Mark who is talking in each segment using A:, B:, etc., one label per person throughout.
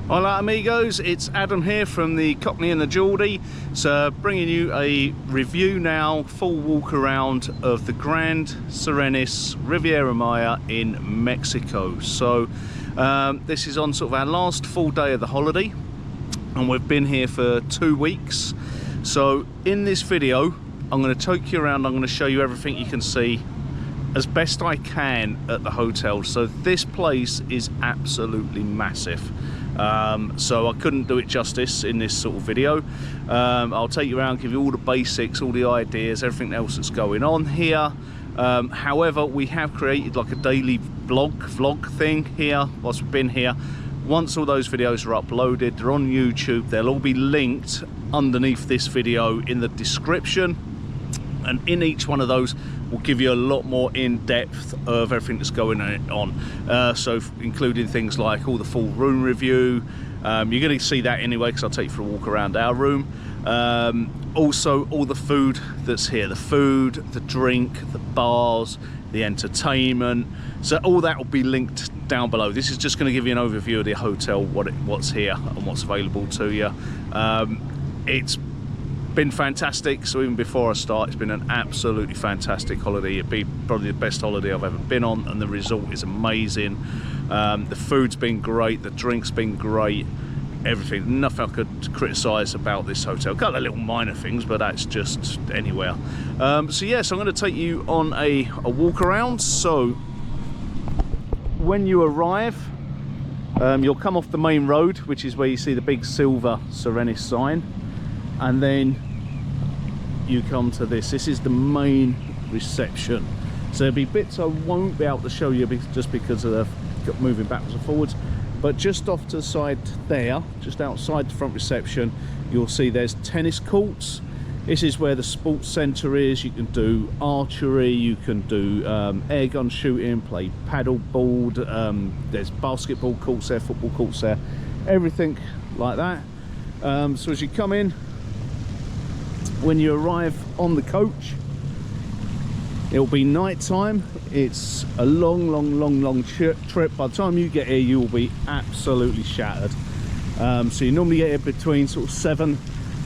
A: Hola amigos, it's Adam here from the Cockney and the Geordie. So bringing you a review now, full walk around of the Grand Serenis Riviera Maya in Mexico. So this is on sort of our last full day of the holiday and we've been here for 2 weeks. So in this video I'm going to take you around, I'm going to show you everything you can see as best I can at the hotel. So this place is absolutely massive. So I couldn't do it justice in this sort of video. I'll take you around, give you all the basics, all the ideas, everything else that's going on here. However, we have created like a daily vlog thing here whilst we've been here. Once all those videos are uploaded, they're on YouTube, they'll all be linked underneath this video in the description, and in each one of those will give you a lot more in-depth of everything that's going on, so including things like all the full room review. You're going to see that anyway because I'll take you for a walk around our room. Also all the food that's here, the food, the drink, the bars, the entertainment, so all that will be linked down below. This is just going to give you an overview of the hotel, what's here and what's available to you. It's been fantastic. So even before I start, it's been an absolutely fantastic holiday. It'd be probably the best holiday I've ever been on, and the resort is amazing. The food's been great, the drink's been great, everything. Nothing I could criticise about this hotel. A couple of little minor things, but that's just anywhere. So yes, I'm going to take you on a walk around. So when you arrive, you'll come off the main road, which is where you see the big silver Serenes sign, and then you come to this is the main reception. So there'll be bits I won't be able to show you just because of the moving backwards and forwards, but just off to the side there, just outside the front reception, you'll see there's tennis courts. This is where the sports centre is. You can do archery, you can do air gun shooting, play paddle board, there's basketball courts there, football courts there, everything like that. So as you come in, when you arrive on the coach, it'll be night time. It's a long trip. By the time you get here, you will be absolutely shattered. So you normally get here between sort of 7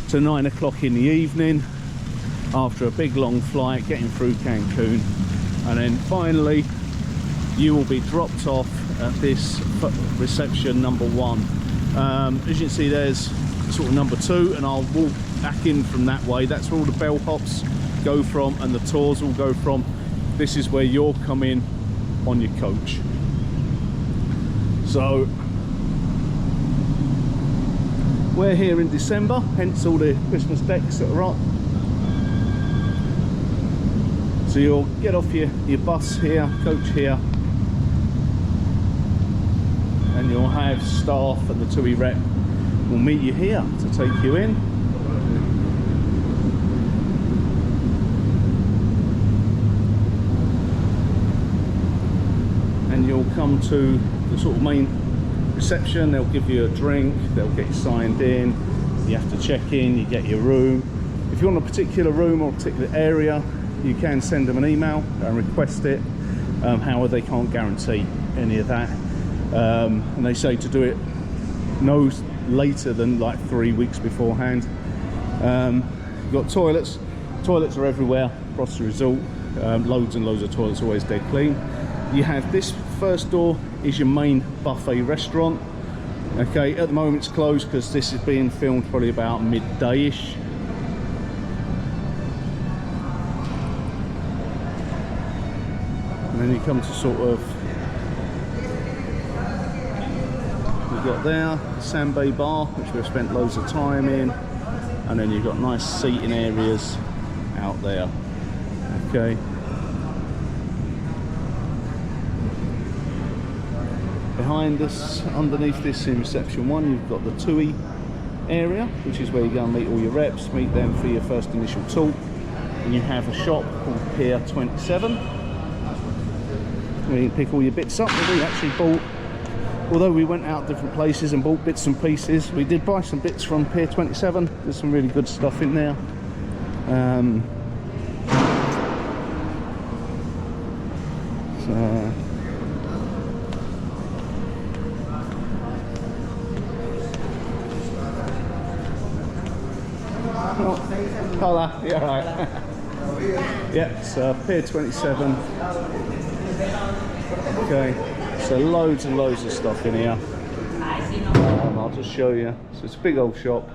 A: to 9 o'clock in the evening after a big long flight getting through Cancun, and then finally you will be dropped off at this reception number 1. As you can see, there's sort of number 2, and I'll walk back in from that way. That's where all the bellhops go from and the tours will go from. This is where you'll come in on your coach. So we're here in December, hence all the Christmas decks that are up. So you'll get off your bus here, coach here, and you'll have staff and the TUI rep will meet you here to take you in. And you'll come to the sort of main reception. They'll give you a drink, they'll get you signed in, you have to check in, you get your room. If you want a particular room or a particular area, you can send them an email and request it. However, they can't guarantee any of that, and they say to do it no later than like 3 weeks beforehand. You've got toilets are everywhere across the resort, loads and loads of toilets, always dead clean. You have this first door is your main buffet restaurant. Okay, at the moment it's closed because this is being filmed probably about midday-ish. And then you come to sort of, we've got there the Sambay bar, which we've spent loads of time in, and then you've got nice seating areas out there. Okay. Behind us, underneath this in reception 1, you've got the TUI area, which is where you go and meet all your reps, meet them for your first initial talk. And you have a shop called Pier 27, where you can pick all your bits up. We actually bought, although we went out different places and bought bits and pieces, we did buy some bits from Pier 27. There's some really good stuff in there. Hola, yeah, right. Yeah, so Pier 27. Okay, so loads and loads of stuff in here. I'll just show you. So it's a big old shop.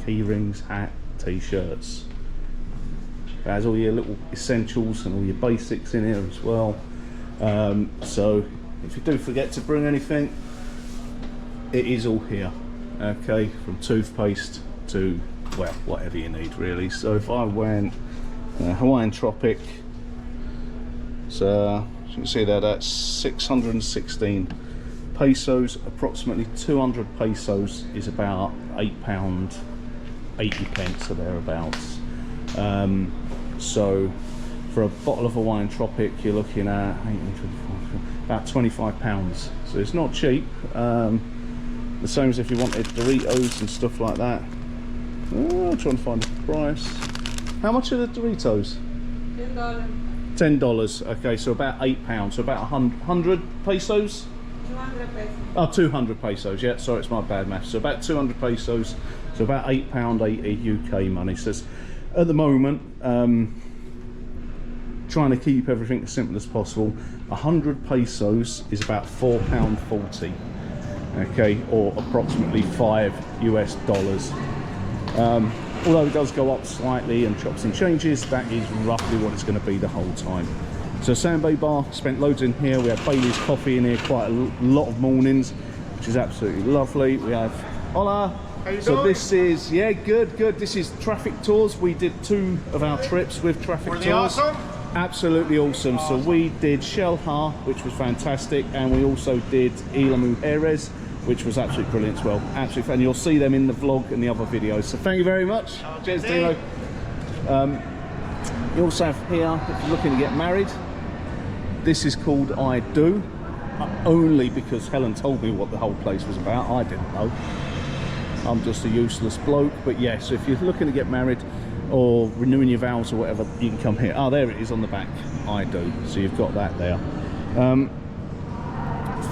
A: Key rings, hat, t-shirts. It has all your little essentials and all your basics in here as well. So if you do forget to bring anything, it is all here. Okay, from toothpaste to, well, whatever you need really. So if I went Hawaiian Tropic, so as you can see there, that's 616 pesos. Approximately 200 pesos is about £8.80 or thereabouts. So for a bottle of Hawaiian Tropic, you're looking at about £25. So it's not cheap. The same as if you wanted Doritos and stuff like that. Oh, I'm trying to find the price. How much are the Doritos? $10. $10. Okay, so about £8. So about 100 pesos.
B: 200 pesos.
A: Oh, 200 pesos. Yeah, sorry, it's my bad math. So about 200 pesos. So about £8.80 UK money. So it's, at the moment, trying to keep everything as simple as possible. 100 pesos is about £4.40. Okay, or approximately $5 US. Although it does go up slightly and chops and changes, that is roughly what it's going to be the whole time. So Sandbay Bar, spent loads in here. We have Bailey's coffee in here quite a lot of mornings, which is absolutely lovely. We have, hola.
C: How you
A: so
C: doing?
A: This is, yeah, good. This is Traffic Tours. We did 2 of our trips with Traffic
C: Were
A: Tours.
C: they awesome?
A: Absolutely awesome. So we did Shelha, which was fantastic, and we also did Isla Mujeres, which was absolutely brilliant as well. Absolutely fun. You'll see them in the vlog and the other videos. So thank you very much. Cheers, Dino. You also have here, if you're looking to get married, this is called I Do, only because Helen told me what the whole place was about. I didn't know. I'm just a useless bloke. But yeah, so if you're looking to get married or renewing your vows or whatever, you can come here. Oh, there it is on the back. I Do. So you've got that there.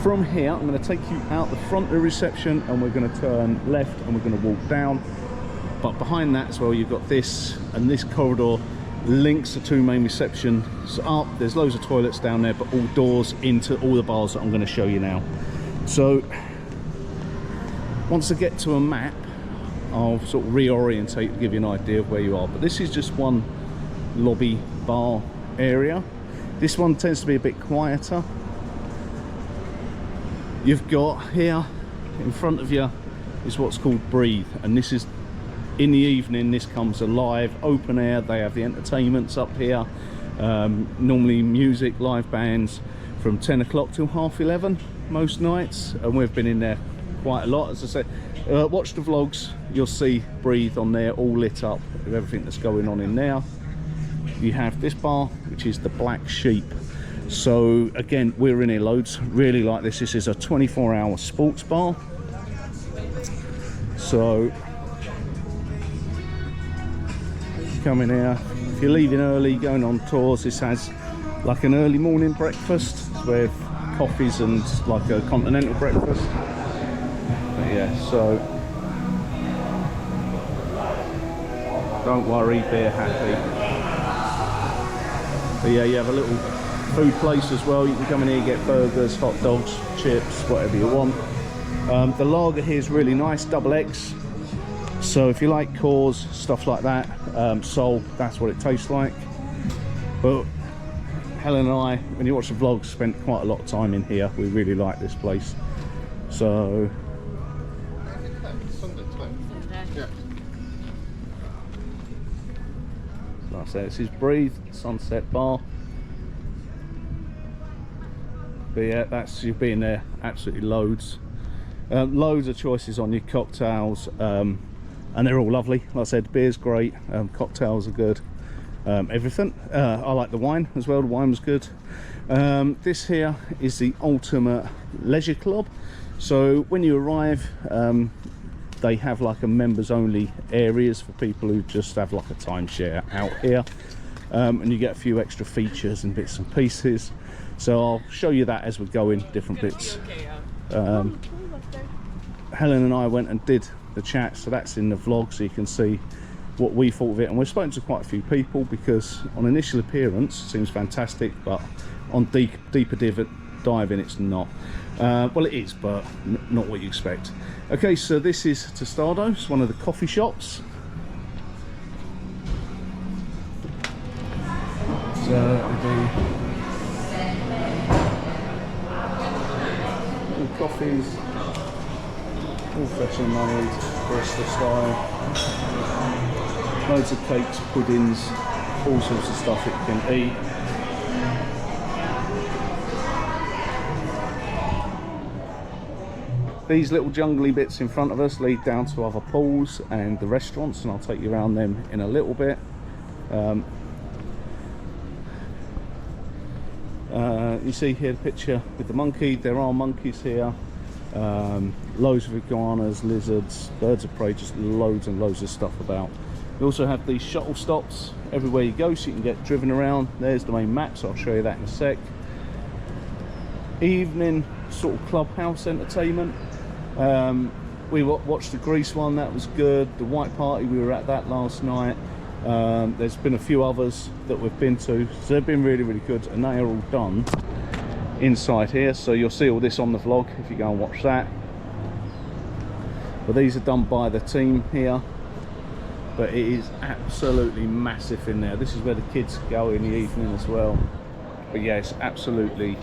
A: From here, I'm going to take you out the front of the reception, and we're going to turn left and we're going to walk down. But behind that as well, you've got this, and this corridor links the 2 main receptions up. There's loads of toilets down there, but all doors into all the bars that I'm going to show you now. So once I get to a map, I'll sort of reorientate to give you an idea of where you are. But this is just one lobby bar area. This one tends to be a bit quieter. You've got here in front of you is what's called Breathe, and this is in the evening. This comes alive, open air. They have the entertainments up here, normally music, live bands from 10 o'clock till 11:30 most nights, and we've been in there quite a lot. As I said, watch the vlogs, you'll see Breathe on there, all lit up with everything that's going on in there. You have this bar, which is the Black Sheep. So again, we're in here loads, really like this. This is a 24-hour sports bar. So come in here, if you're leaving early, going on tours, this has like an early morning breakfast with coffees and like a continental breakfast. But yeah, so don't worry, be happy. But yeah, you have a little food place as well. You can come in here, get burgers, hot dogs, chips, whatever you want. The lager here is really nice, double X. So if you like Coors, stuff like that, Sol, that's what it tastes like. But Helen and I, when you watch the vlogs, spent quite a lot of time in here. We really like this place. So like I said, this is Breathe, Sunset Bar. But yeah, that's, you've been there, absolutely loads. Loads of choices on your cocktails, and they're all lovely. Like I said, beer's great, cocktails are good, everything. I like the wine as well, the wine was good. This here is the Ultimate Leisure Club. So when you arrive, they have like a members only areas for people who just have like a timeshare out here, and you get a few extra features and bits and pieces. So I'll show you that as we go in different bits. Helen and I went and did the chat, so that's in the vlog, so you can see what we thought of it. And we've spoken to quite a few people, because on initial appearance it seems fantastic, but on deeper diving it's not. Well, it is, but not what you expect. Okay, so this is Tostado. It's one of the coffee shops. So all coffees, all fresh and made, barista style. Loads of cakes, puddings, all sorts of stuff it can eat. These little jungly bits in front of us lead down to other pools and the restaurants, and I'll take you around them in a little bit. You see here the picture with the monkey. There are monkeys here, loads of iguanas, lizards, birds of prey, just loads and loads of stuff about. We also have these shuttle stops everywhere you go, so you can get driven around. There's the main map, so I'll show you that in a sec. Evening sort of clubhouse entertainment. We watched the Greece one, that was good. The White Party, we were at that last night. There's been a few others that we've been to, so they've been really, really good, and they are all done inside here, so you'll see all this on the vlog if you go and watch that. But these are done by the team here, but it is absolutely massive in there. This is where the kids go in the evening as well. But yeah, it's absolutely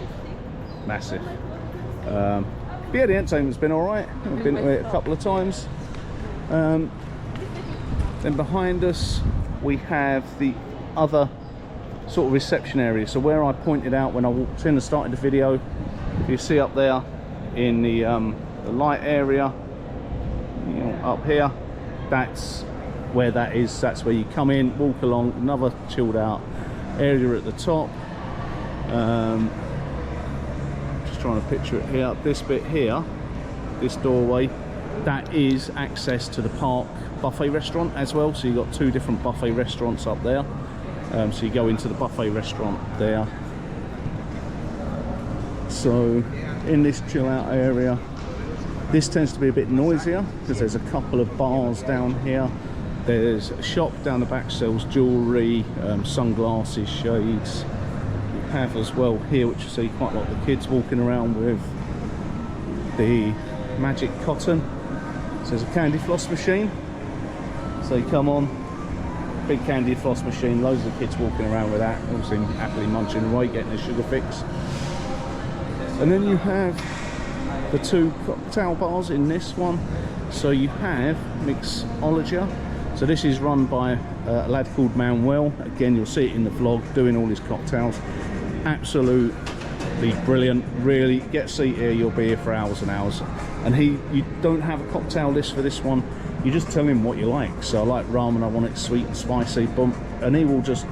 A: massive. But yeah, the entertainment's been all right. I've been to it a couple of times. Then behind us we have the other sort of reception area. So where I pointed out when I walked in and started the video, if you see up there in the light area, you know, up here, that's where that is. That's where you come in, walk along, another chilled out area at the top. Just trying to picture it here. This bit here, this doorway, that is access to the park buffet restaurant as well. So you've got two different buffet restaurants up there. So you go into the buffet restaurant there. So in this chill out area, this tends to be a bit noisier because there's a couple of bars down here. There's a shop down the back, sells jewellery, sunglasses, shades. You have as well here, which you see quite a lot of the kids walking around with, the magic cotton. So there's a candy floss machine. So you come on, big candy floss machine, loads of kids walking around with that, all seem happily munching away, getting a sugar fix. And then you have the two cocktail bars in this one. So you have Mixology. So this is run by a lad called Manuel. Again, you'll see it in the vlog, doing all his cocktails. Absolutely brilliant. Really, get a seat here, you'll be here for hours and hours. And you don't have a cocktail list for this one. You just tell him what you like. So I like rum and I want it sweet and spicy, boom, and he will just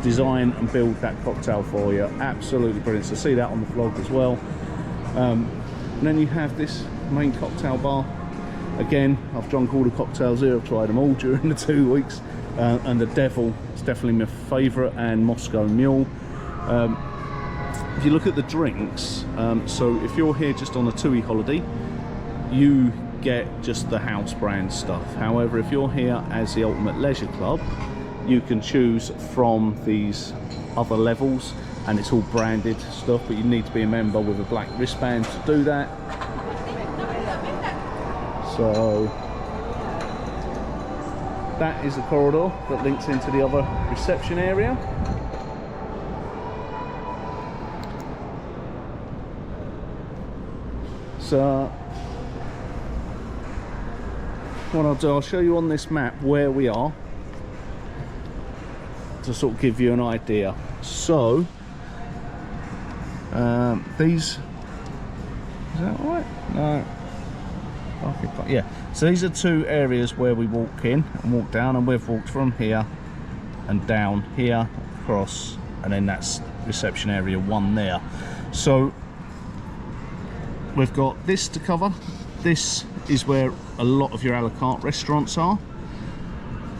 A: design and build that cocktail for you. Absolutely brilliant. So see that on the vlog as well. And then you have this main cocktail bar. Again, I've drunk all the cocktails here, I've tried them all during the 2 weeks. And the Devil is definitely my favourite, and Moscow Mule. If you look at the drinks, so if you're here just on a TUI holiday, you get just the house brand stuff. However, if you're here as the Ultimate Leisure Club, you can choose from these other levels, and it's all branded stuff, but you need to be a member with a black wristband to do that. So that is the corridor that links into the other reception area. So what I'll do, I'll show you on this map where we are to sort of give you an idea. So these, is that right? No. Okay, yeah. So these are two areas where we walk in and walk down, and we've walked from here and down here, across, and then that's reception area 1 there. So we've got this to cover. This is where a lot of your a la carte restaurants are.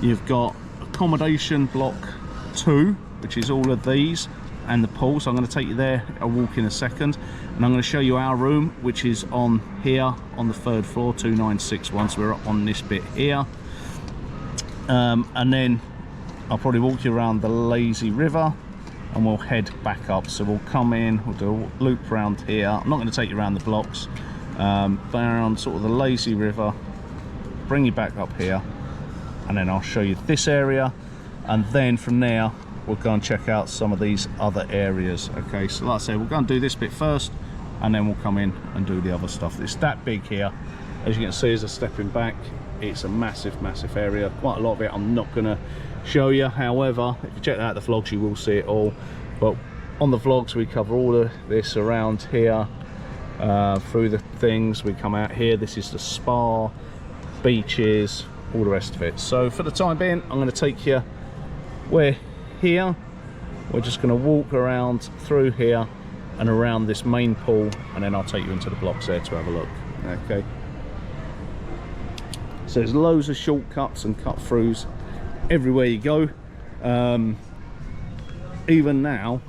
A: You've got accommodation block 2, which is all of these. and the pool, so I'm going to take you there. I'll walk in a second, and I'm going to show you our room, which is on here on the 3rd floor, 2961. So we're up on this bit here, and then I'll probably walk you around the lazy river, and we'll head back up. So we'll come in, we'll do a loop around here. I'm not going to take you around the blocks, around sort of the lazy river, bring you back up here, and then I'll show you this area, and then from there we'll go and check out some of these other areas. Okay, so like I say, we'll go and do this bit first, and then we'll come in and do the other stuff. It's that big here, as you can see as I'm stepping back. It's a massive area. Quite a lot of it I'm not going to show you. However, if you check out the vlogs, you will see it all. But on the vlogs, we cover all of this around here, through the things. We come out here. This is the spa, beaches, all the rest of it. So for the time being, I'm going to take you, we're here, we're just going to walk around through here and around this main pool, and then I'll take you into the blocks there to have a look. Okay, so there's loads of shortcuts and cut throughs everywhere you go. Even now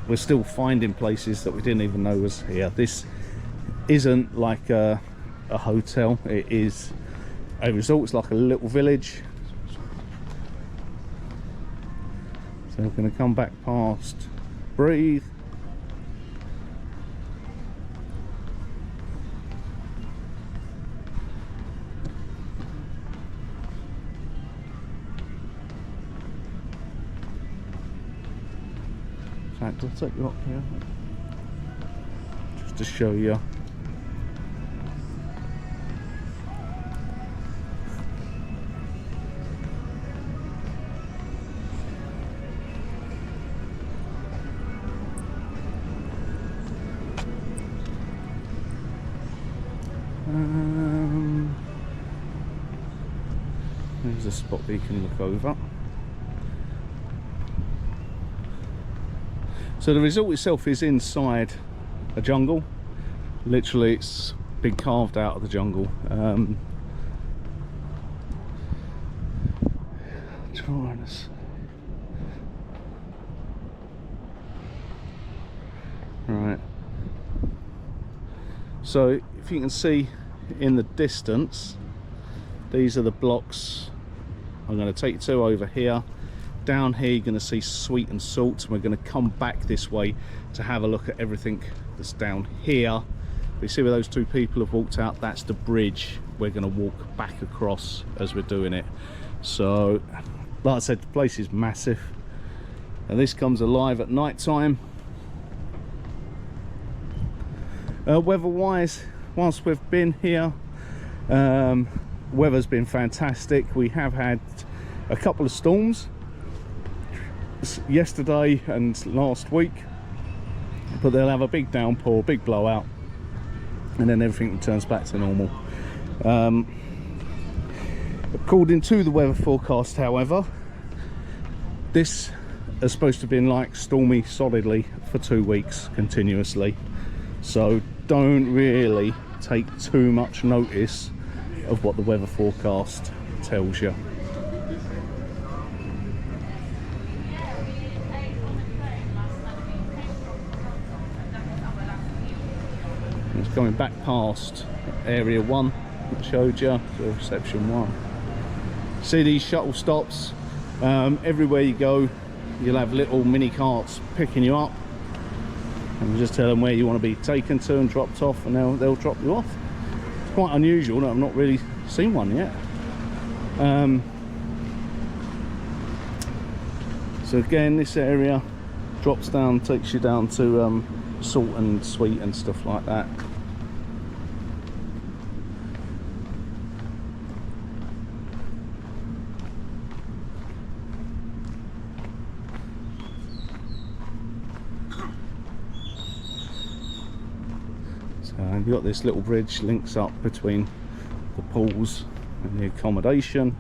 A: we're still finding places that we didn't even know was here. This isn't like a hotel, it is a resort. It's like a little village. So we're going to come back past Breathe. In fact, I'll take you up here just to show you. There's a spot that you can look over. So the resort itself is inside a jungle. Literally, it's been carved out of the jungle. Right. So if you can see in the distance, these are the blocks I'm going to take you to over here. Down here you're going to see Sweet and Salt, and we're going to come back this way to have a look at everything that's down here. You see where those two people have walked out? That's the bridge we're going to walk back across as we're doing it. So like I said, the place is massive, and this comes alive at night time. Weather wise, whilst we've been here, weather's been fantastic. We have had a couple of storms yesterday and last week, but they'll have a big downpour, big blowout, and then everything returns back to normal. According to the weather forecast, however, this is supposed to have been like stormy solidly for 2 weeks continuously, so don't really take too much notice of what the weather forecast tells you. It's going back past area 1 that showed you, so reception 1. See these shuttle stops? Everywhere you go, you'll have little mini carts picking you up, and you just tell them where you want to be taken to and dropped off, and they'll drop you off. It's quite unusual. I've not really seen one yet. So again, this area drops down, takes you down to Salt and Sweet and stuff like that. And you've got this little bridge links up between the pools and the accommodation.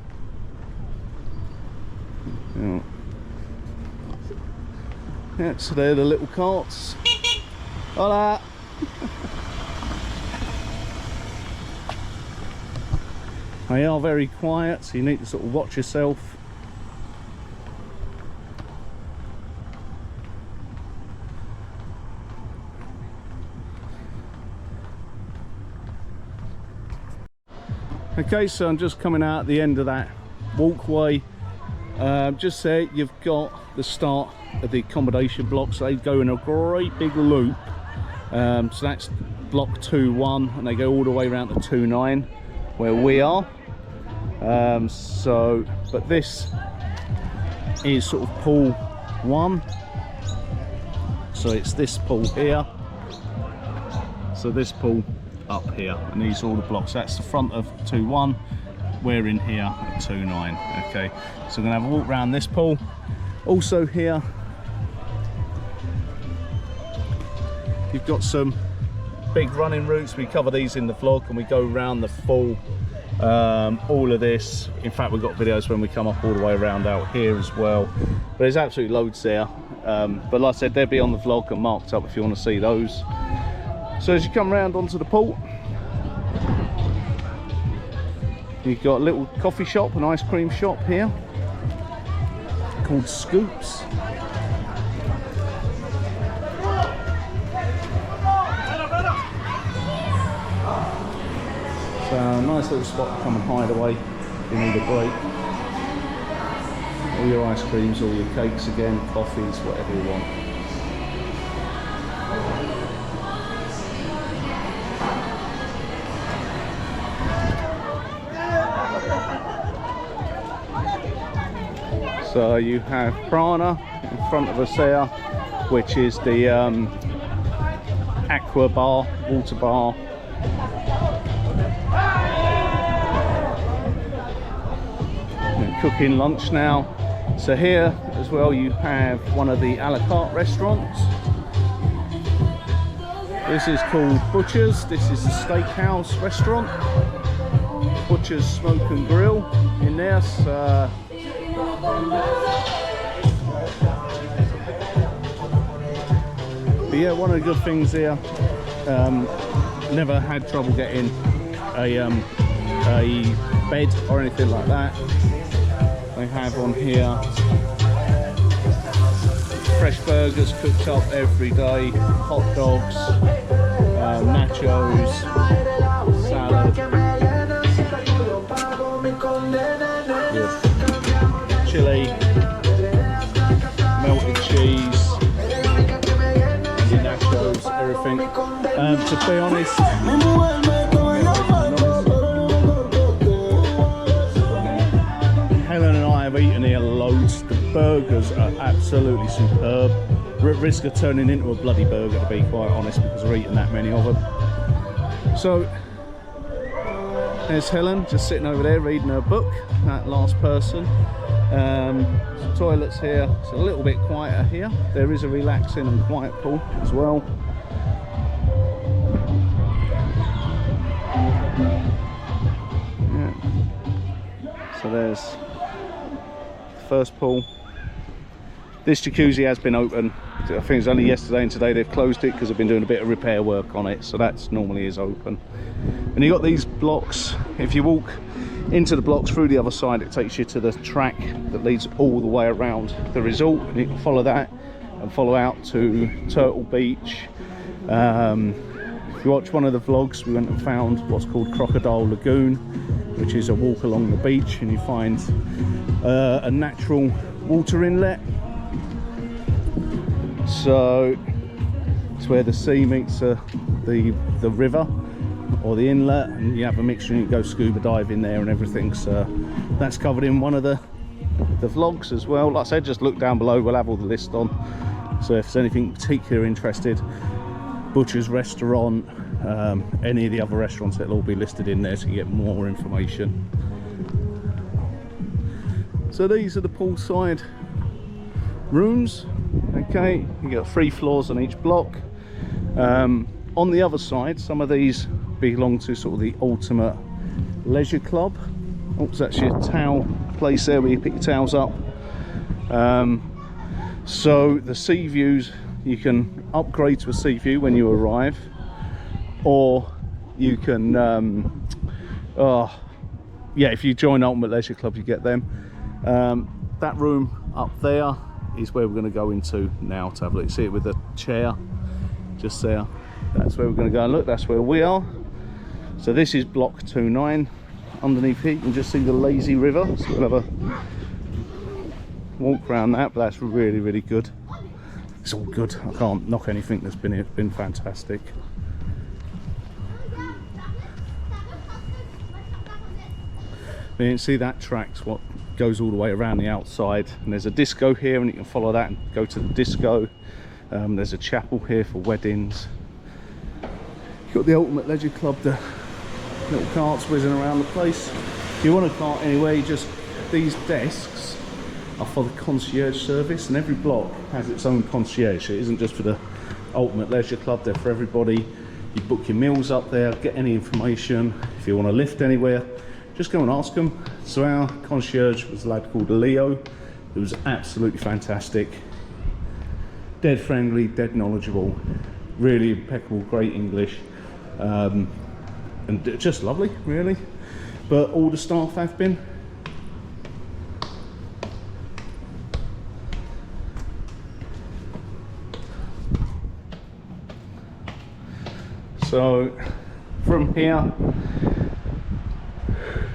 A: Yeah, so they're the little carts. Hola! They are very quiet, so you need to sort of watch yourself. Okay, so I'm just coming out at the end of that walkway. Just there you've got the start of the accommodation blocks. They go in a great big loop. So that's block 2-1, and they go all the way around to 2-9 where we are. But this is sort of pool 1. So it's this pool here. So this pool up here, and these are all the blocks. That's the front of 2-1. We're in here at 2-9. Okay, so I'm gonna have a walk around this pool. Also here, you've got some big running routes. We cover these in the vlog, and we go around the full, all of this. In fact, we've got videos when we come up all the way around out here as well. But there's absolutely loads there. But like I said, they'll be on the vlog and marked up if you want to see those. So as you come around onto the pool, you've got a little coffee shop, an ice cream shop here called Scoops. So a nice little spot to come and hide away if you need a break. All your ice creams, all your cakes again, coffees, whatever you want. So you have Prana in front of us there, which is the aqua bar, water bar. And cooking lunch now. So here as well you have one of the a la carte restaurants. This is called Butcher's. This is the steakhouse restaurant. Butcher's Smoke and Grill in there. So but yeah, one of the good things here, never had trouble getting a bed or anything like that. They have on here fresh burgers cooked up every day, hot dogs, nachos, salad, chili, melted cheese, nachos, everything. To be honest, Helen and I have eaten here loads. The burgers are absolutely superb. We're at risk of turning into a bloody burger, to be quite honest, because we're eating that many of them. So there's Helen just sitting over there reading her book, that last person. Some toilets here. It's a little bit quieter here. There is a relaxing and quiet pool as well. Yeah. So there's the first pool. This jacuzzi has been open. I think it was only yesterday and today they've closed it because they've been doing a bit of repair work on it. So that's normally is open. And you got these blocks. If you walk into the blocks through the other side, it takes you to the track that leads all the way around the resort, and you can follow that and follow out to Turtle Beach. If you watch one of the vlogs, we went and found what's called Crocodile Lagoon, which is a walk along the beach, and you find a natural water inlet. So it's where the sea meets the river or the inlet, and you have a mixture and you go scuba diving there and everything. So that's covered in one of the vlogs as well. Like I said, just look down below, we'll have all the list on. So if there's anything particularly interested, Butcher's restaurant, any of the other restaurants, it'll all be listed in there so you get more information. So these are the poolside rooms. Okay, you got 3 floors on each block. On the other side, some of these belong to sort of the ultimate leisure club. Oh, there's actually a towel place there where you pick your towels up. So the sea views, you can upgrade to a sea view when you arrive, or you can yeah, if you join Ultimate Leisure Club you get them. That room up there is where we're going to go into now to have a look. See it with the chair just there. That's where we're going to go and look. That's where we are. So this is block 2-9. underneath here you can just see the lazy river, so we'll have a walk around that, but that's really, really good. It's all good. I can't knock anything that's been here. It's been fantastic. You can see that track's what goes all the way around the outside, and there's a disco here and you can follow that and go to the disco. There's a chapel here for weddings. You've got the Ultimate Leisure Club, the little carts whizzing around the place. If you want a cart anyway, just these desks are for the concierge service, and every block has its own concierge. It isn't just for the Ultimate Leisure Club, they're for everybody. You book your meals up there, get any information. If you want to lift anywhere, just go and ask them. So our concierge was a lad called Leo, who was absolutely fantastic. Dead friendly, dead knowledgeable, really impeccable, great English, and just lovely, really. But all the staff have been. So from here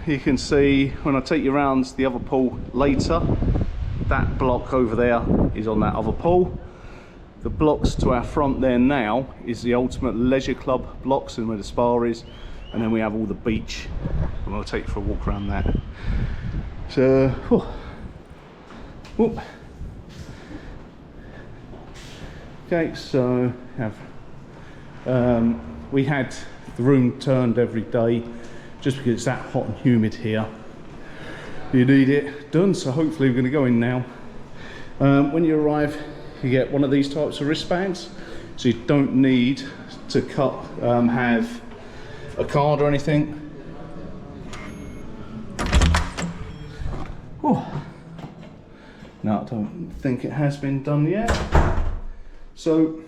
A: you can see, when I take you around the other pool later, that block over there is on that other pool. The blocks to our front there now is the Ultimate Leisure Club blocks, and where the spa is, and then we have all the beach, and I'll take you for a walk around that. So okay, so we had the room turned every day just because it's that hot and humid here. You need it done, so hopefully we're going to go in now. When you arrive, you get one of these types of wristbands, so you don't need to have a card or anything. Whew. No, I don't think it has been done yet. So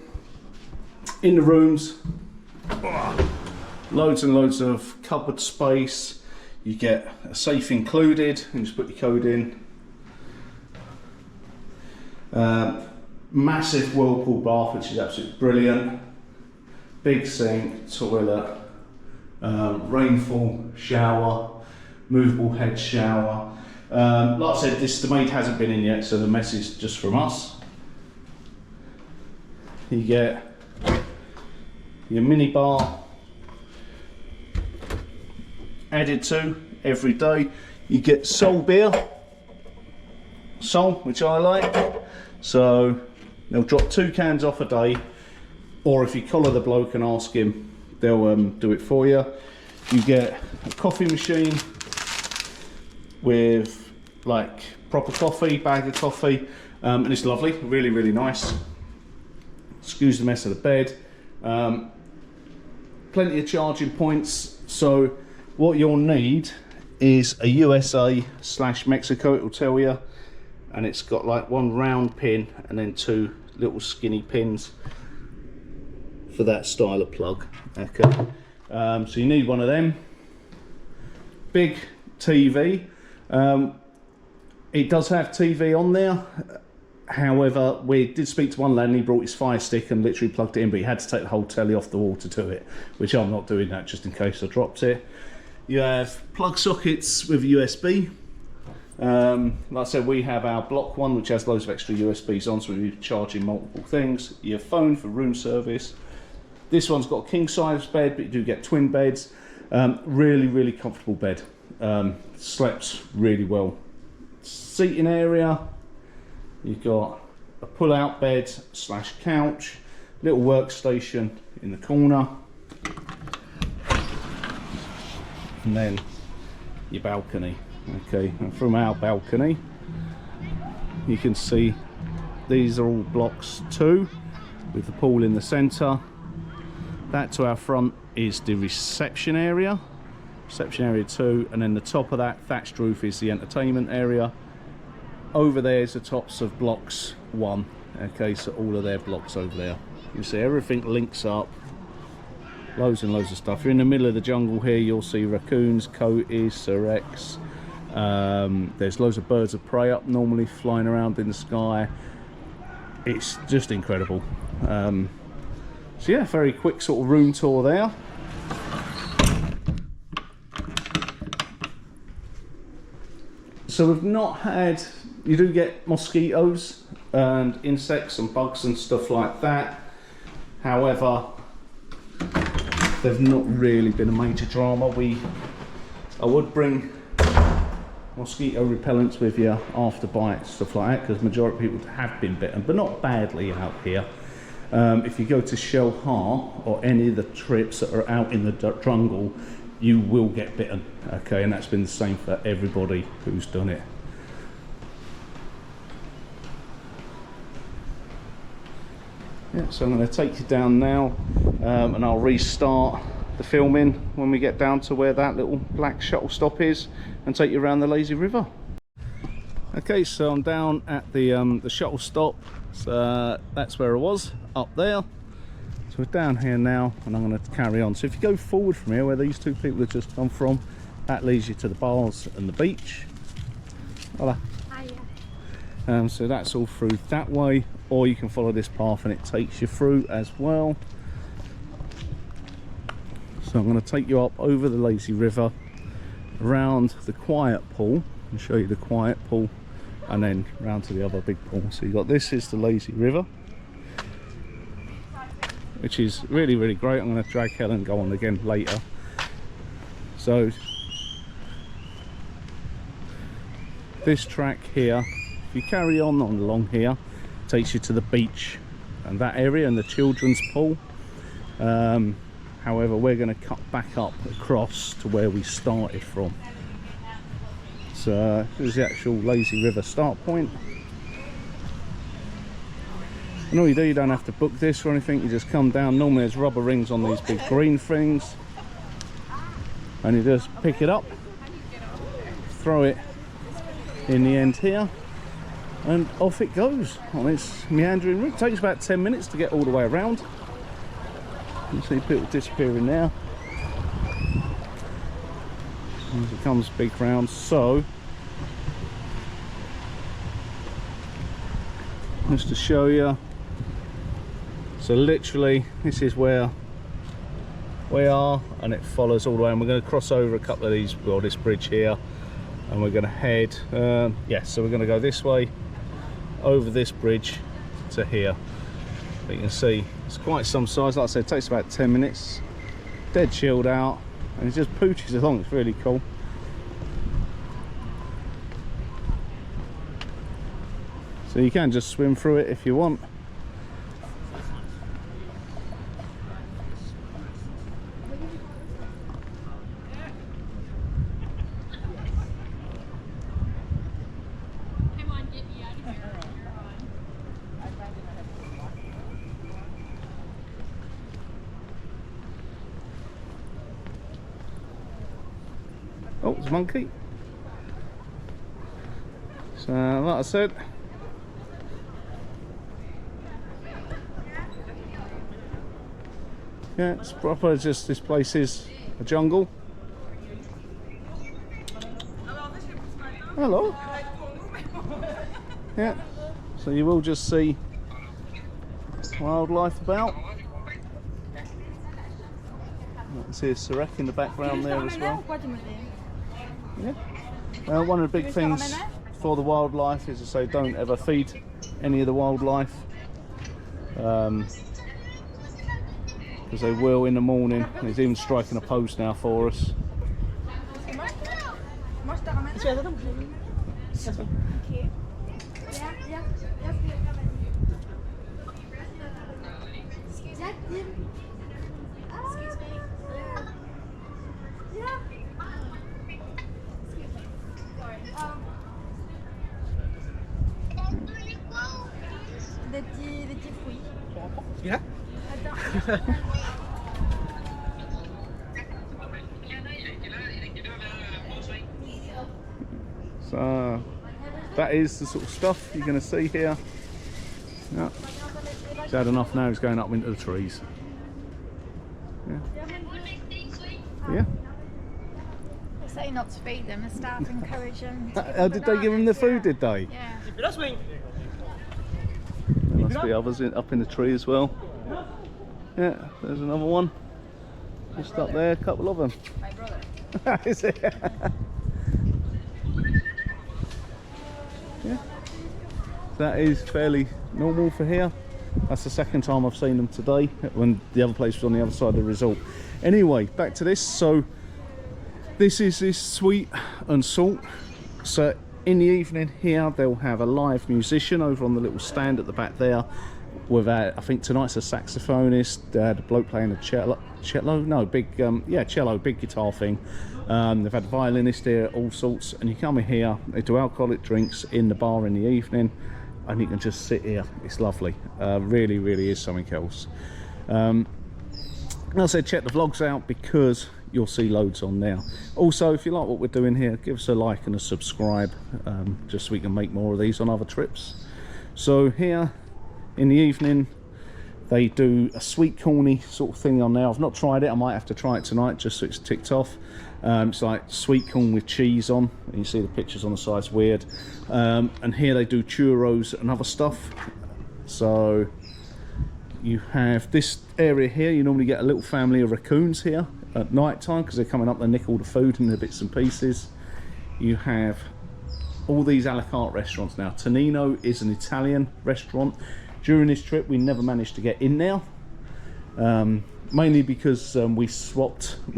A: in the rooms, loads and loads of cupboard space. You get a safe included, and just put your code in. Massive whirlpool bath, which is absolutely brilliant. Big sink, toilet, rainfall shower, movable head shower. Like I said, the maid hasn't been in yet, so the mess is just from us. You get your mini bar added to every day. You get Sol beer, Sol, which I like. So they'll drop 2 cans off a day, or if you collar the bloke and ask him, they'll do it for you. You get a coffee machine with like proper coffee, bag of coffee, and it's lovely, really, really nice. Excuse the mess of the bed. Plenty of charging points. So what you'll need is a USA/Mexico, it will tell you, and it's got like 1 round pin and then 2 little skinny pins for that style of plug. Okay, so you need one of them. Big TV. It does have TV on there. However, we did speak to one lad and he brought his Fire Stick and literally plugged it in, but he had to take the whole telly off the wall to do it, which I'm not doing that just in case I dropped it. You have plug sockets with USB. Like I said, we have our block one, which has loads of extra USBs on, so we're charging multiple things. Your phone for room service. This one's got a king size bed, but you do get twin beds. Really, really comfortable bed. Slept really well. Seating area. You've got a pull-out bed / couch, little workstation in the corner, and then your balcony. Okay, and from our balcony you can see these are all blocks 2 with the pool in the centre. That to our front is the reception area 2, and then the top of that thatched roof is the entertainment area. Over there is the tops of blocks 1. Okay, so all of their blocks over there. You see everything links up. Loads and loads of stuff. You're in the middle of the jungle here. You'll see raccoons, coatis, Sereques. There's loads of birds of prey up normally flying around in the sky. It's just incredible. So yeah, very quick sort of room tour there. So we've not had, you do get mosquitoes and insects and bugs and stuff like that. However, they've not really been a major drama. I would bring mosquito repellents with you after bites, stuff like that, because majority of people have been bitten, but not badly out here. If you go to Shellhar or any of the trips that are out in the jungle, you will get bitten, okay, and that's been the same for everybody who's done it. Yeah, so I'm going to take you down now, and I'll restart the filming when we get down to where that little black shuttle stop is and take you around the lazy river. Okay, so I'm down at the shuttle stop, so that's where I was, up there. So we're down here now, and I'm going to carry on. So if you go forward from here, where these two people have just come from, that leads you to the bars and the beach. Hola. Hiya. So that's all through that way, or you can follow this path and it takes you through as well. So I'm going to take you up over the lazy river, around the quiet pool, and show you the quiet pool, and then round to the other big pool. So you got, this is the lazy river, which is really, really great. I'm going to drag Helen and go on again later. So this track here, if you carry on along here, takes you to the beach and that area and the children's pool. However, we're going to cut back up across to where we started from. So this is the actual lazy river start point. And all you do, you don't have to book this or anything, you just come down. Normally there's rubber rings on these big green things, and you just pick it up, throw it in the end here, and off it goes on this meandering route. It takes about 10 minutes to get all the way around. You see people disappearing now as it comes big round. So just to show you, so literally this is where we are, and it follows all the way, and we're going to cross over a couple of these, well, this bridge here, and we're going to head so we're going to go this way over this bridge to here. But you can see it's quite some size. Like I said, it takes about 10 minutes, dead chilled out, and it just pooches along. It's really cool. So you can just swim through it if you want. Oh, it's a monkey. So, like I said, yeah, it's proper. Just this place is a jungle. Hello. Yeah. So you will just see wildlife about. You can see a Sereques in the background there as well. Yeah. One of the big things for the wildlife is to say don't ever feed any of the wildlife, because they will in the morning. And he's even striking a pose now for us.
B: Des petits fruits.
C: Yeah?
A: So that is the sort of stuff you're going to see here. Yeah. He's had enough now, he's going up into the trees. Yeah. Yeah.
B: They say not to feed them, the staff encourage them.
A: Did they give them the food, did they?
B: Yeah.
A: There must be others up in the tree as well. Yeah, there's another one. Just up there, a couple of them.
B: My brother.
A: Is it? Yeah, that is fairly normal for here. That's the second time I've seen them today, when the other place was on the other side of the resort. Anyway, back to this. So this is this sweet and salt. So in the evening here, they'll have a live musician over on the little stand at the back there. With I think tonight's a saxophonist, a bloke playing a cello, cello, big guitar thing. They've had a violinist here, all sorts, and you come in here, they do alcoholic drinks in the bar in the evening, and you can just sit here. It's lovely. Really, really is something else. Like I said, check the vlogs out because you'll see loads on there. Also, if you like what we're doing here, give us a like and a subscribe, just so we can make more of these on other trips. So here in the evening, they do a sweet corny sort of thing on there. I've not tried it. I might have to try it tonight just so it's ticked off. It's like sweet corn with cheese on. You see the pictures on the side, it's weird. And here they do churros and other stuff. So you have this area here. You normally get a little family of raccoons here at night time because they're coming up, they nick all the food and the bits and pieces. You have all these a la carte restaurants now. Tonino is an Italian restaurant. During this trip we never managed to get in there, mainly because we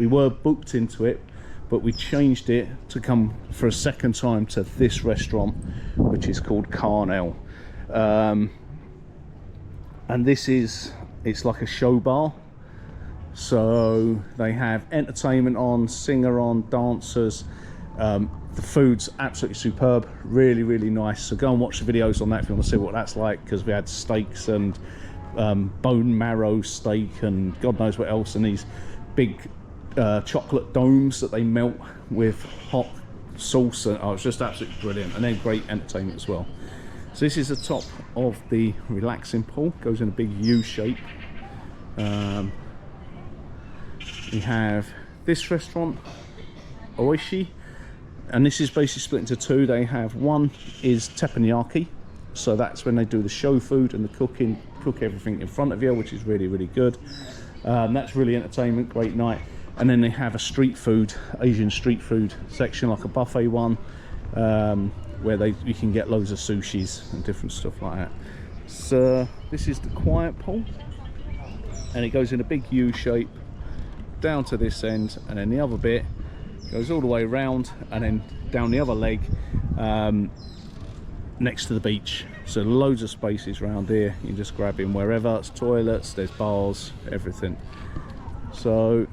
A: were booked into it, but we changed it to come for a second time to this restaurant, which is called Carnel. And it's like a show bar, so they have entertainment on, singer on, dancers. The food's absolutely superb, really, really nice. So go and watch the videos on that if you want to see what that's like, because we had steaks and bone marrow steak and God knows what else, and these big chocolate domes that they melt with hot sauce. And it's just absolutely brilliant, and then great entertainment as well. So this is the top of the relaxing pool, goes in a big U shape. We have this restaurant, Oishi, and this is basically split into two. They have one is teppanyaki, so that's when they do the show food and the cooking, cook everything in front of you, which is really, really good. That's really entertainment, great night. And then they have a street food, Asian street food section, like a buffet one, where you can get loads of sushis and different stuff like that. So this is the quiet pool, and it goes in a big U shape down to this end, and then the other bit goes all the way around and then down the other leg, next to the beach. So loads of spaces around here, you can just grab in wherever. It's toilets, there's bars, everything. So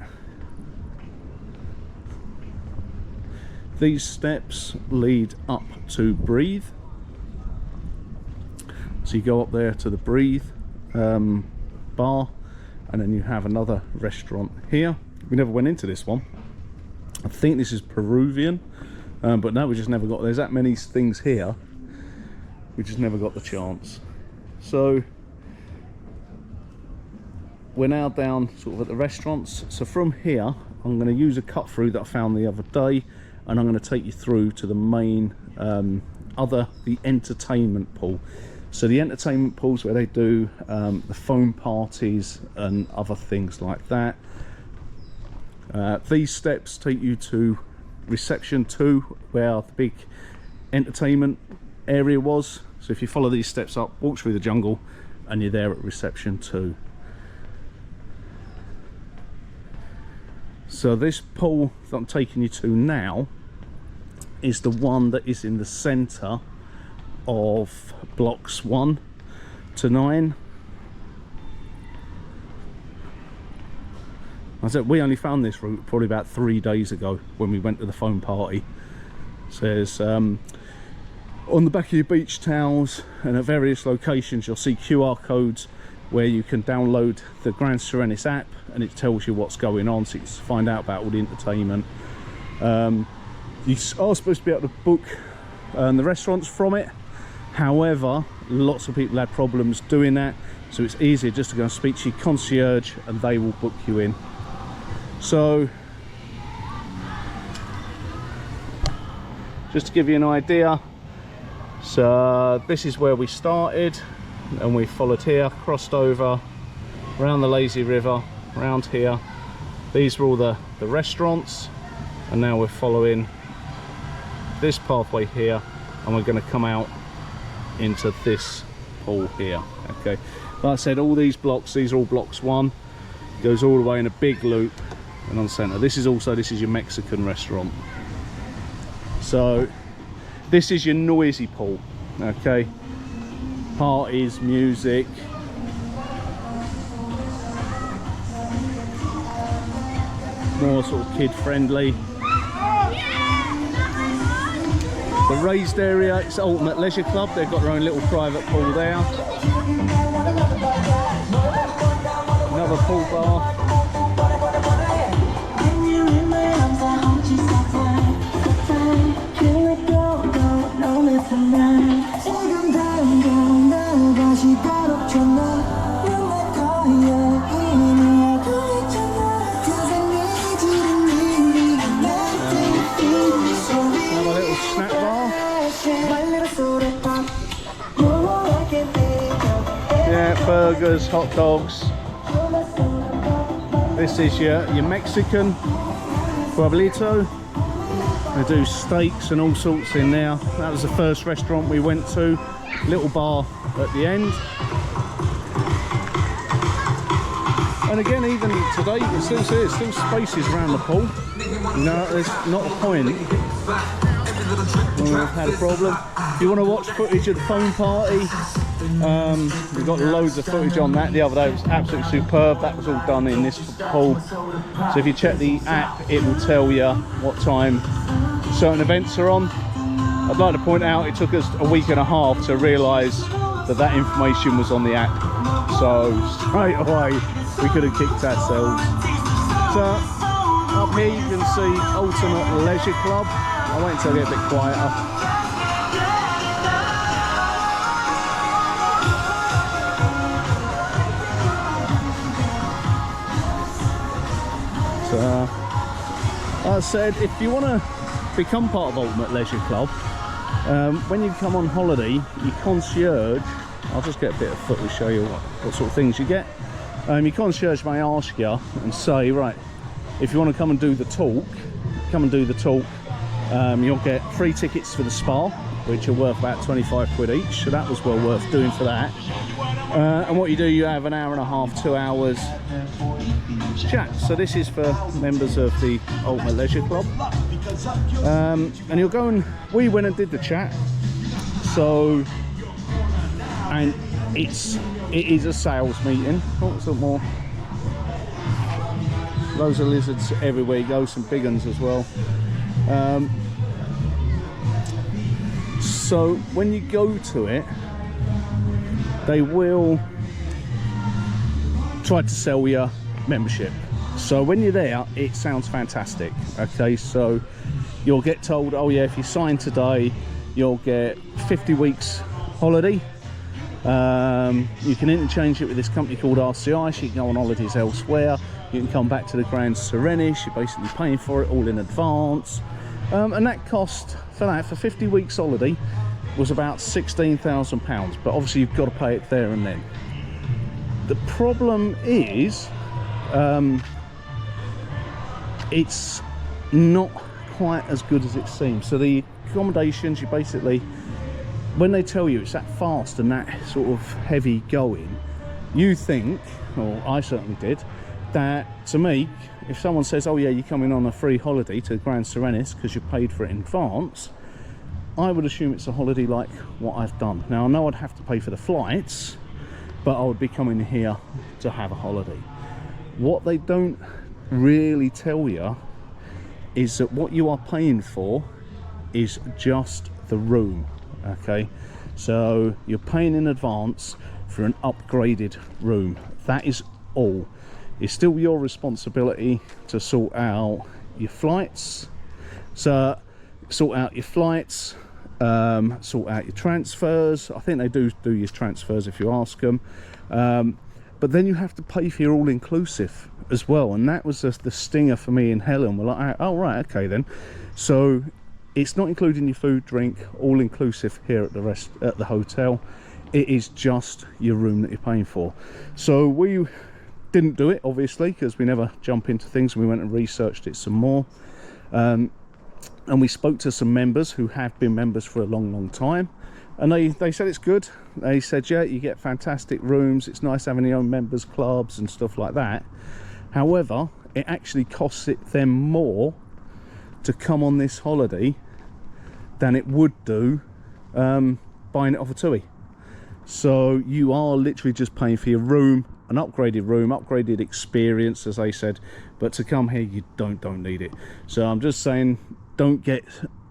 A: these steps lead up to Breathe. So you go up there to the Breathe bar, and then you have another restaurant here. We never went into this one. I think this is Peruvian, but no, we just never got, there's that many things here, we just never got the chance. So we're now down sort of at the restaurants. So from here, I'm going to use a cut through that I found the other day, and I'm going to take you through to the main, the entertainment pool. So the entertainment pools where they do the phone parties and other things like that. These steps take you to reception 2, where the big entertainment area was. So if you follow these steps up, walk through the jungle, and you're there at reception 2. So this pool that I'm taking you to now is the one that is in the center of blocks 1 to 9. I said we only found this route probably about 3 days ago when we went to the phone party. It says on the back of your beach towels and at various locations you'll see QR codes where you can download the Grand Sirenis app, and it tells you what's going on, so you can find out about all the entertainment. You are supposed to be able to book the restaurants from it. However, lots of people had problems doing that, so it's easier just to go and speak to your concierge and they will book you in. So just to give you an idea, so this is where we started, and we followed here, crossed over around the lazy river, around here. These were all the restaurants, and now we're following this pathway here, and we're going to come out into this pool here. Okay, like I said, all these blocks, these are all blocks 1, goes all the way in a big loop and on center. This is your Mexican restaurant. So this is your noisy pool. Okay, parties, music, more sort of kid friendly. The raised area, it's Ultimate Leisure Club. They've got their own little private pool there. Another pool bar. Burgers, hot dogs. This is your Mexican pueblito. They do steaks and all sorts in there. That was the first restaurant we went to. Little bar at the end. And again, even today you can still see there's still spaces around the pool. You know, there's not a point when we've had a problem. If you want to watch footage of the phone party, we've got loads of footage on that the other day. It was absolutely superb. That was all done in this pool. So if you check the app, it will tell you what time certain events are on. I'd like to point out it took us a week and a half to realise that that information was on the app. So straight away we could have kicked ourselves. So up here you can see Ultimate Leisure Club. I'll wait until I get a bit quieter. Like I said, if you want to become part of Ultimate Leisure Club, when you come on holiday, your concierge, I'll just get a bit of footage to show you what sort of things you get. Your concierge may ask you and say, right, if you want to come and do the talk, come and do the talk. You'll get free tickets for the spa, which are worth about 25 quid each, so that was well worth doing for that. And what you do, you have an hour and a half, 2 hours chat. So this is for members of the Ultimate Leisure Club. And you'll go and, we went and did the chat. So, and it is a sales meeting. Oh, some more. Loads of lizards everywhere you go, some big ones as well. So when you go to it, they will try to sell you membership. So when you're there, it sounds fantastic. Okay, so you'll get told, oh yeah, if you sign today, you'll get 50 weeks holiday. You can interchange it with this company called RCI, so you can go on holidays elsewhere. You can come back to the Grand Serenis, you're basically paying for it all in advance. And that cost for that, for 50 weeks holiday, was about £16,000, but obviously you've got to pay it there and then. The problem is, it's not quite as good as it seems. So the accommodations, you basically, when they tell you it's that fast and that sort of heavy going, you think, or I certainly did, that to me, if someone says, oh yeah, you're coming on a free holiday to Grand Serenis because you paid for it in advance, I would assume it's a holiday like what I've done. Now I know I'd have to pay for the flights, but I would be coming here to have a holiday. What they don't really tell you is that what you are paying for is just the room. Okay, so you're paying in advance for an upgraded room. That is all. It's still your responsibility to sort out your flights. So sort out your flights, sort out your transfers. I think they do your transfers if you ask them. But then you have to pay for your all-inclusive as well, and that was the stinger for me and Helen. We're like, oh right, okay then. So it's not including your food, drink, all-inclusive here at the hotel. It is just your room that you're paying for. So we didn't do it, obviously, because we never jump into things. We went and researched it some more, and we spoke to some members who have been members for a long time. And they said it's good. They said, yeah, you get fantastic rooms, it's nice having your own members clubs and stuff like that. However, it actually costs them more to come on this holiday than it would do buying it off a TUI. So you are literally just paying for your room, an upgraded room, upgraded experience, as they said, but to come here you don't need it. So I'm just saying, don't get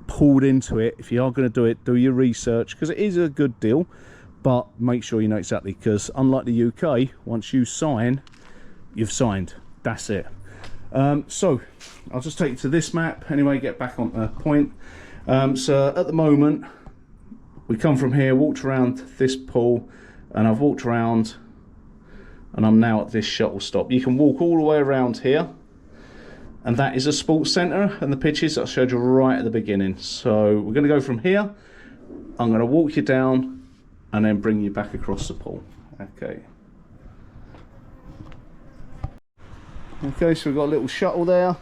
A: pulled into it. If you are going to do it, do your research, because it is a good deal, but make sure you know exactly, because unlike the UK, once you sign, you've signed. That's it. So I'll just take you to this map anyway, get back on the point. So at the moment we come from here, walked around this pool, and I've walked around and I'm now at this shuttle stop. You can walk all the way around here, and that is a sports centre and the pitches that I showed you right at the beginning. So we're going to go from here, I'm going to walk you down and then bring you back across the pool. Okay, so we've got a little shuttle there.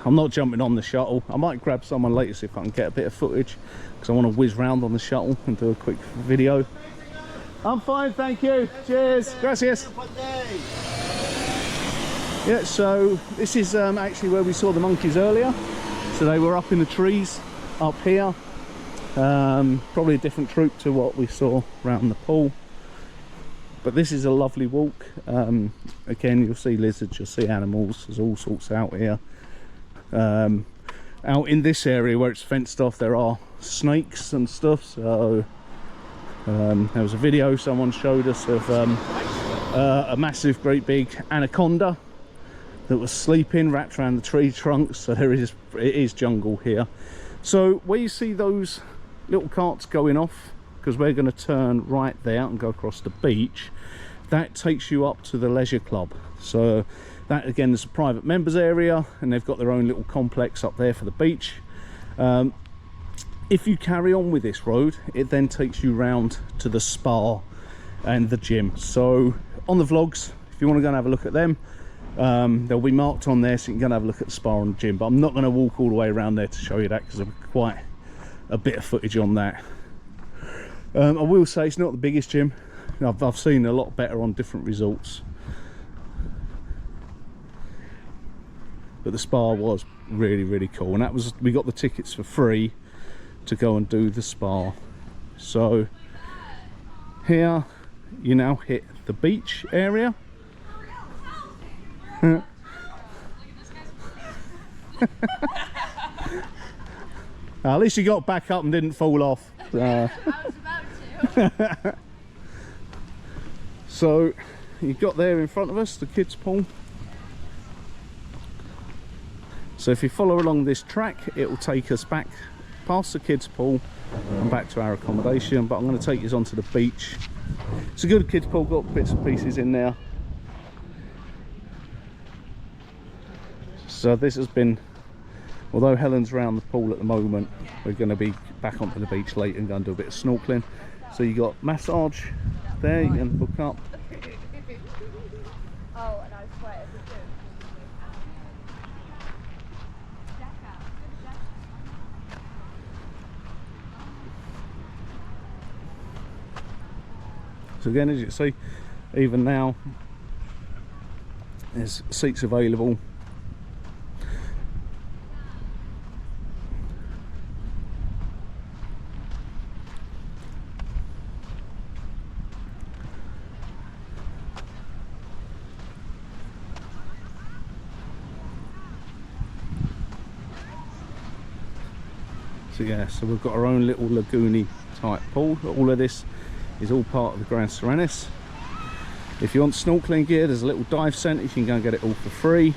A: I'm not jumping on the shuttle. I might grab someone later, see if I can get a bit of footage, because I want to whiz round on the shuttle and do a quick video. I'm fine, thank you. Cheers. Gracias. Yeah, so this is actually where we saw the monkeys earlier. So they were up in the trees up here. Probably a different troop to what we saw around the pool. But this is a lovely walk. Again, you'll see lizards, you'll see animals, there's all sorts out here. Out in this area where it's fenced off, there are snakes and stuff. So there was a video someone showed us of a massive, great big anaconda that was sleeping wrapped around the tree trunks. So it is jungle here. So where you see those little carts going off, because we're going to turn right there and go across the beach, that takes you up to the leisure club. So that again is a private members area, and they've got their own little complex up there for the beach. If you carry on with this road, it then takes you round to the spa and the gym. So on the vlogs, if you want to go and have a look at them, they'll be marked on there, so you can go and have a look at the spa and the gym. But I'm not going to walk all the way around there to show you that, because I've got quite a bit of footage on that. I will say it's not the biggest gym. I've seen a lot better on different resorts, but the spa was really cool, and that was, we got the tickets for free to go and do the spa. So here you now hit the beach area. At least you got back up and didn't fall off.
B: I was about to.
A: So you've got there in front of us the kids pool. So if you follow along this track, it will take us back past the kids pool and back to our accommodation, but I'm going to take you onto the beach. It's a good kids pool, got bits and pieces in there. So this has been, although Helen's around the pool at the moment, we're going to be back onto the beach later and go and do a bit of snorkeling. So you got massage there, you can hook up.
B: Oh, and I swear it was good.
A: So again, as you can see, even now there's seats available. So yeah, so we've got our own little lagoony type pool. All of this is all part of the Grand Serenis. If you want snorkeling gear, there's a little dive centre, you can go and get it all for free.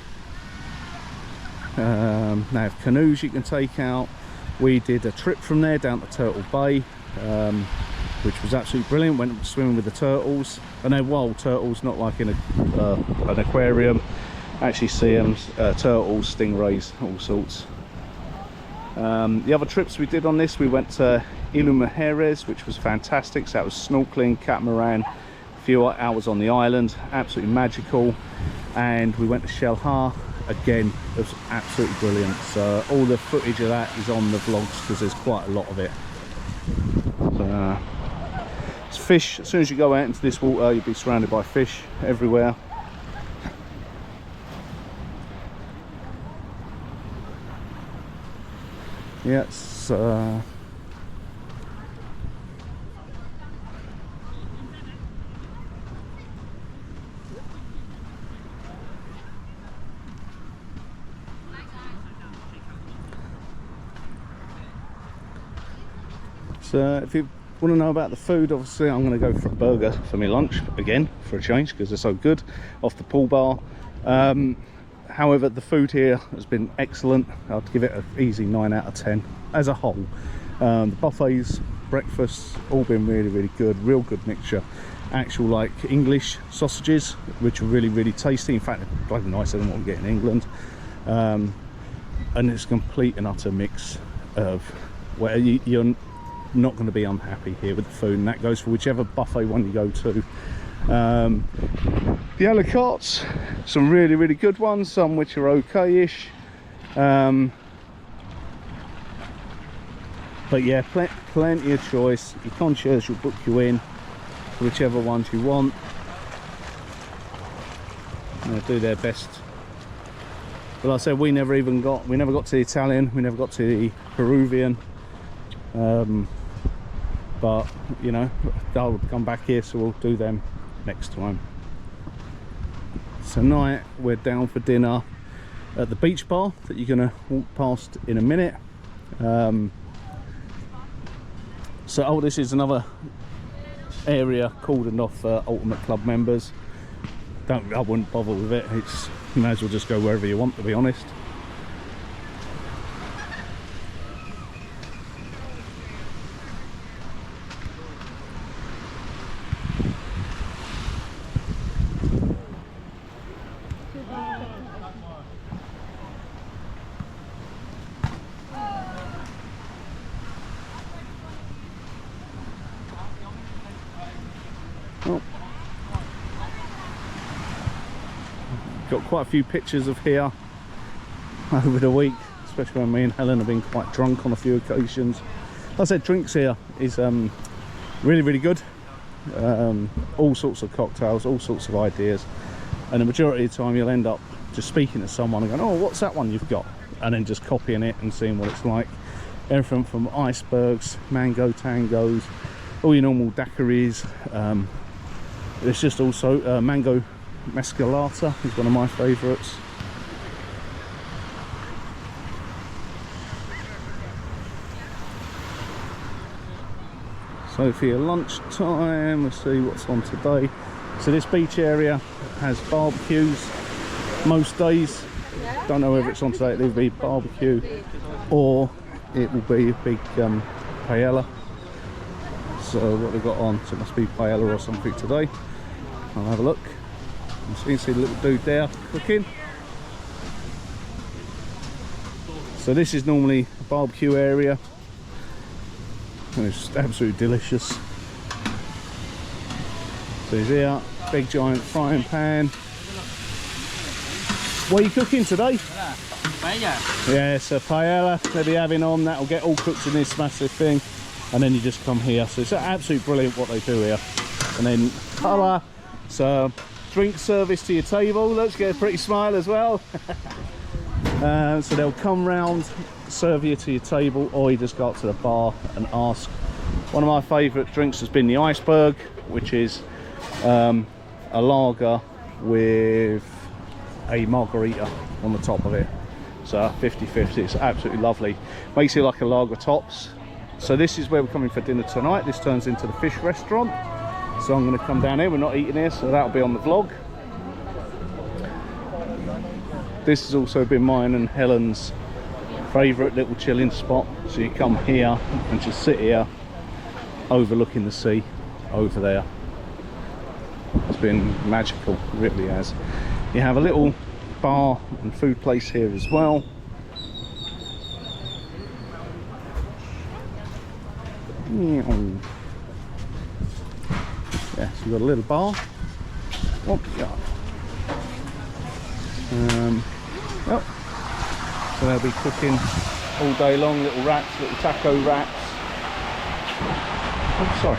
A: They have canoes you can take out. We did a trip from there down to Turtle Bay, which was absolutely brilliant. Went swimming with the turtles, and they're wild turtles, not like in an aquarium. Actually see them, turtles, stingrays, all sorts. The other trips we did on this, we went to Iguanas, which was fantastic. So that was snorkeling, catamaran, a few hours on the island, absolutely magical. And we went to Shelha, again, it was absolutely brilliant. So all the footage of that is on the vlogs, because there's quite a lot of it. So, it's fish. As soon as you go out into this water, you'll be surrounded by fish everywhere. Yeah, it's so if you want to know about the food, obviously I'm going to go for a burger for my lunch again, for a change, because they're so good off the pool bar. However, the food here has been excellent. I'd give it an easy 9 out of 10 as a whole. The buffets, breakfasts, all been really good, real good mixture. Actual like English sausages, which are really tasty. In fact, they're bloody nicer than what we get in England. And it's a complete and utter mix of where you're not going to be unhappy here with the food, and that goes for whichever buffet one you go to. The a la cartes, some really good ones, some which are okay-ish, but yeah, plenty of choice. Your concierge will book you in for whichever ones you want, and they'll do their best. But like I said, we never got to the Italian, we never got to the Peruvian, but you know, they'll come back here, so we'll do them next time. So tonight we're down for dinner at the beach bar that you're going to walk past in a minute. So this is another area cordoned off for Ultimate Club members. I wouldn't bother with it. You may as well just go wherever you want, to be honest. Oh. Got quite a few pictures of here over the week, especially when me and Helen have been quite drunk on a few occasions. Like I said, drinks here is really good. All sorts of cocktails, all sorts of ideas, and the majority of the time you'll end up just speaking to someone and going, oh, what's that one you've got, and then just copying it and seeing what it's like. Everything from icebergs, mango tangos, all your normal daiquiris. There's just also mango mescalata is one of my favourites. So for your lunch time, let's see what's on today. So this beach area has barbecues most days. Don't know whether it's on today. It'll be barbecue or it will be a big paella. So what they've got on, so it must be paella or something today. I'll have a look. So you can see the little dude there cooking. So this is normally a barbecue area, and it's just absolutely delicious. So he's here, big giant frying pan. What are you cooking today?
C: Paella.
A: Yes, a paella they'll be having on. That'll get all cooked in this massive thing, and then you just come here. So it's absolutely brilliant what they do here. And then voila. So drink service to your table. Let's get a pretty smile as well. So they'll come round, serve you to your table, or you just go up to the bar and ask. One of my favourite drinks has been the iceberg, which is a lager with a margarita on the top of it. So 50-50, it's absolutely lovely. Makes it like a lager tops. So this is where we're coming for dinner tonight. This turns into the fish restaurant. So I'm going to come down here. We're not eating here, so that'll be on the vlog. This has also been mine and Helen's favourite little chilling spot. So you come here and just sit here overlooking the sea over there. It's been magical, it really has. You have a little bar and food place here as well. Yeah, so you've got a little bar. Oh, yeah. So they'll be cooking all day long, little racks, little taco racks. Oh, sorry.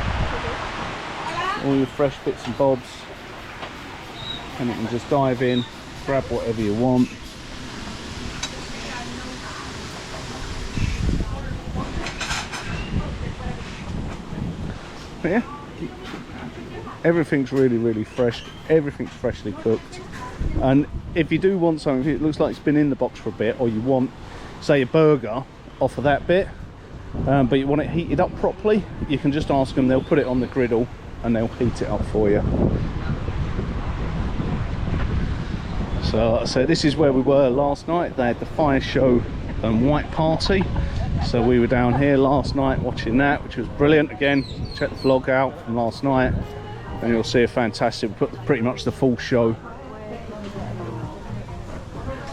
A: All your fresh bits and bobs, and you can just dive in, grab whatever you want. But yeah, everything's really fresh, everything's freshly cooked. And if you do want something, if it looks like it's been in the box for a bit, or you want, say, a burger off of that bit, but you want it heated up properly, you can just ask them, they'll put it on the griddle and they'll heat it up for you. So like I said, this is where we were last night. They had the fire show and white party, so we were down here last night watching that, which was brilliant. Again, check the vlog out from last night and you'll see a fantastic, pretty much the full show.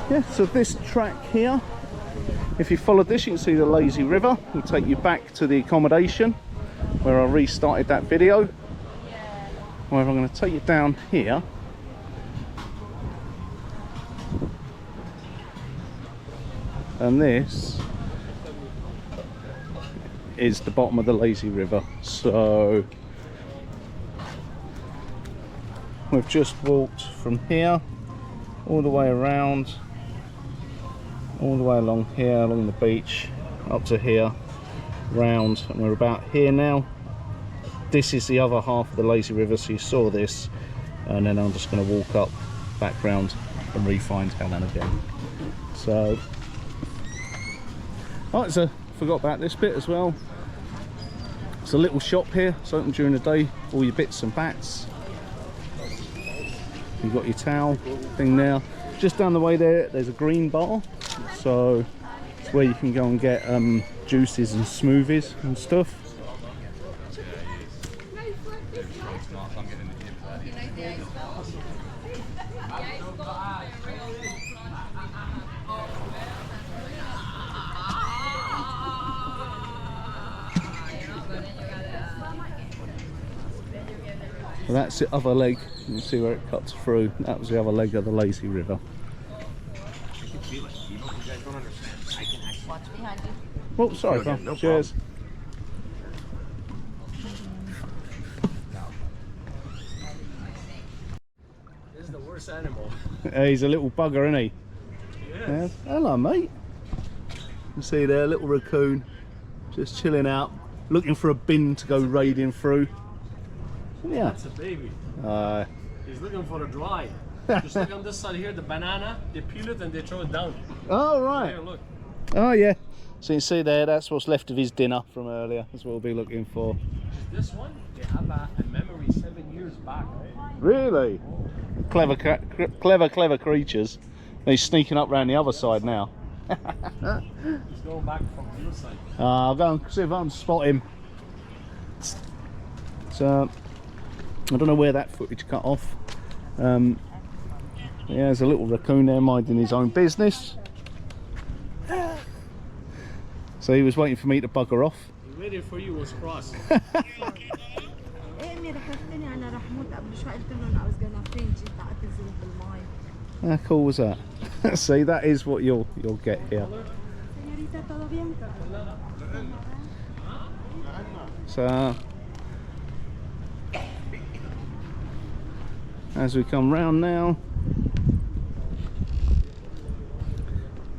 A: Yeah, so this track here, if you followed this, you can see the lazy river. It'll take you back to the accommodation where I restarted that video. However, I'm going to take you down here. And this is the bottom of the lazy river. So we've just walked from here all the way around, all the way along here, along the beach, up to here, round, and we're about here now. This is the other half of the lazy river, so you saw this, and then I'm just going to walk up, back round, and re-find Helen again. So, right, so forgot about this bit as well. It's a little shop here, it's open during the day, all your bits and bats. You've got your towel thing there. Just down the way there, there's a green bar, so it's where you can go and get juices and smoothies and stuff. Well, that's the other leg. You can see where it cuts through. That was the other leg of the lazy river. Oh, sorry, pal. No cheers.
C: This is the worst animal.
A: He's a little bugger, isn't he?
C: Yes.
A: Yeah. Hello, mate. You see there, little raccoon, just chilling out, looking for a bin to go raiding through. Yeah.
C: That's a baby. He's looking for a dry. Just look on this side here, the banana, they peel it and they throw it down.
A: Oh, right.
C: Here, look.
A: Oh, yeah. So you can see there, that's what's left of his dinner from earlier. That's what we'll be looking for.
C: This one, they have a memory 7 years back.
A: Really? Clever creatures. He's sneaking up round the other side now.
C: He's going back from the other side.
A: I'll go and see if I can spot him. So, I don't know where that footage cut off. Yeah, there's a little raccoon there minding his own business. So he was waiting for me to bugger off.
C: He waited for you, was cross.
A: How cool was that? See, that is what you'll get here. So as we come round now,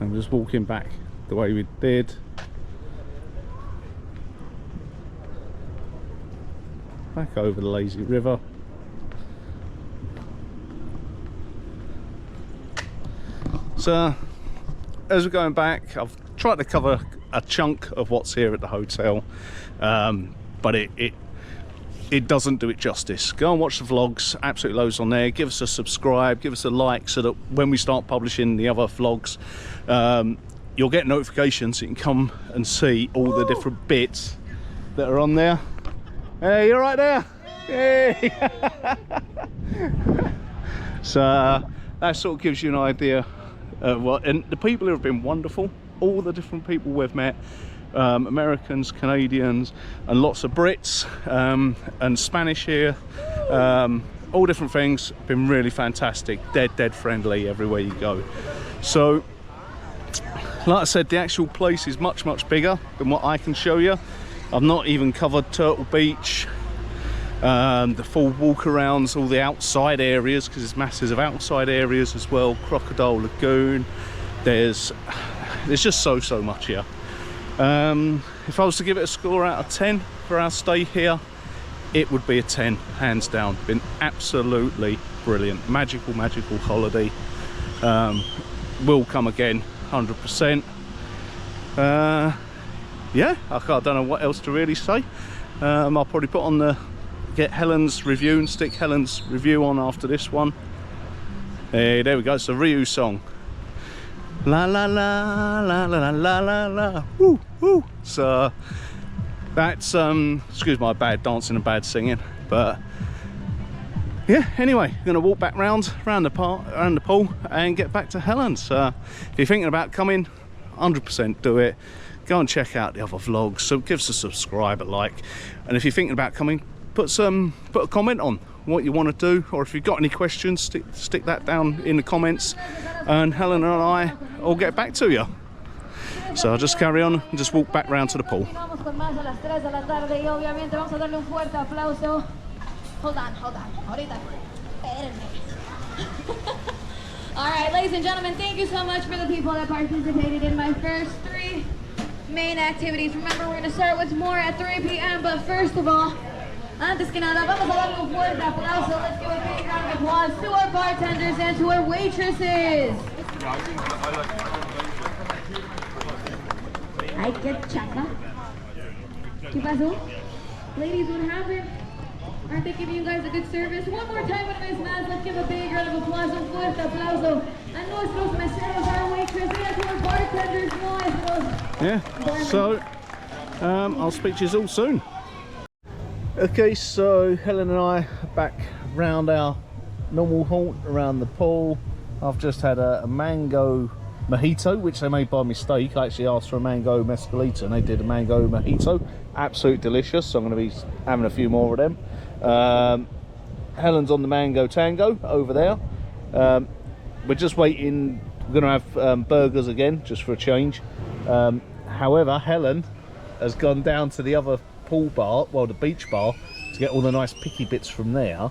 A: I'm just walking back the way we did. Back over the lazy river. So as we're going back, I've tried to cover a chunk of what's here at the hotel, but it doesn't do it justice. Go and watch the vlogs, absolutely loads on there. Give us a subscribe, give us a like, so that when we start publishing the other vlogs, you'll get notifications so you can come and see all the different bits that are on there. Hey, you're right there. Hey. So that sort of gives you an idea of what, and the people have been wonderful. All the different people we've met, Americans, Canadians, and lots of Brits, and Spanish here, all different things. Been really fantastic, dead friendly everywhere you go. So like I said, the actual place is much bigger than what I can show you. I've not even covered Turtle Beach, the full walk arounds, all the outside areas, because there's masses of outside areas as well. Crocodile Lagoon, there's just so much here. If I was to give it a score out of 10 for our stay here, it would be a 10, hands down. Been absolutely brilliant, magical holiday. Will come again, 100%. Yeah, I don't know what else to really say. I'll probably put on get Helen's review and stick Helen's review on after this one. Hey, there we go, it's a Ryu song. La la la la la la la la, woo woo. So that's excuse my bad dancing and bad singing, but yeah, anyway, I'm gonna walk back around the pool and get back to Helen's. If you're thinking about coming, 100% do it. Go and check out the other vlogs, so give us a subscribe, a like, and if you're thinking about coming, put a comment on what you want to do, or if you've got any questions, stick that down in the comments, and Helen and I will get back to you. So I'll just carry on and just walk back round to the pool.
B: Hold on. Ahorita. All right, ladies and gentlemen, thank you so much for the people that participated in my first 3 main activities. Remember, we're going to start with more at 3 p.m. But first of all, antes que nada, vamos a darle un fuerte aplauso. Let's give a big round of applause to our bartenders and to our waitresses. Ay, qué chapa. ¿Qué pasó? Ladies, what happened? Aren't they giving you guys a good service? One more time with Miss Maz. Let's give a big round of applause, un fuerte aplauso a nuestros meseros, our waitresses, and to our bartenders, nuestros.
A: Yeah, so I'll speak to you all soon. Okay, so Helen and I are back round our normal haunt around the pool. I've just had a mango mojito, which they made by mistake. I actually asked for a mango mescalita and they did a mango mojito. Absolutely delicious, so I'm going to be having a few more of them. Helen's on the mango tango over there. We're just waiting. We're going to have burgers again, just for a change. However, Helen has gone down to the other pool bar, well, the beach bar, to get all the nice picky bits from there,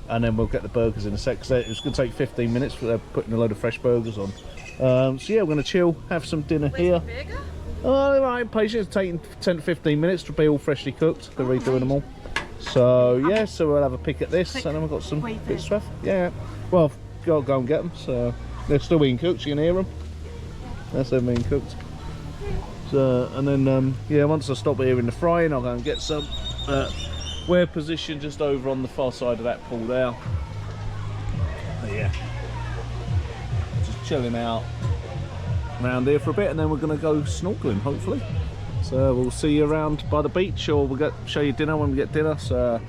A: and then we'll get the burgers in a sec. So it's going to take 15 minutes for they're putting a load of fresh burgers on. So yeah, we're going to chill, have some dinner here. Oh, right, patient. It's taking 10 to 15 minutes to be all freshly cooked. They're redoing them all. So yeah, so we'll have a pick at this, and then we've got some bits of stuff. Yeah, well, I'll go and get them. So they're still being cooked. You can hear them. That's them being cooked. So, and then yeah, once I stop here in the frying, I'll go and get some. We're positioned just over on the far side of that pool there. But yeah, just chilling out around here for a bit, and then we're going to go snorkeling hopefully. So we'll see you around by the beach, or we'll show you dinner when we get dinner. So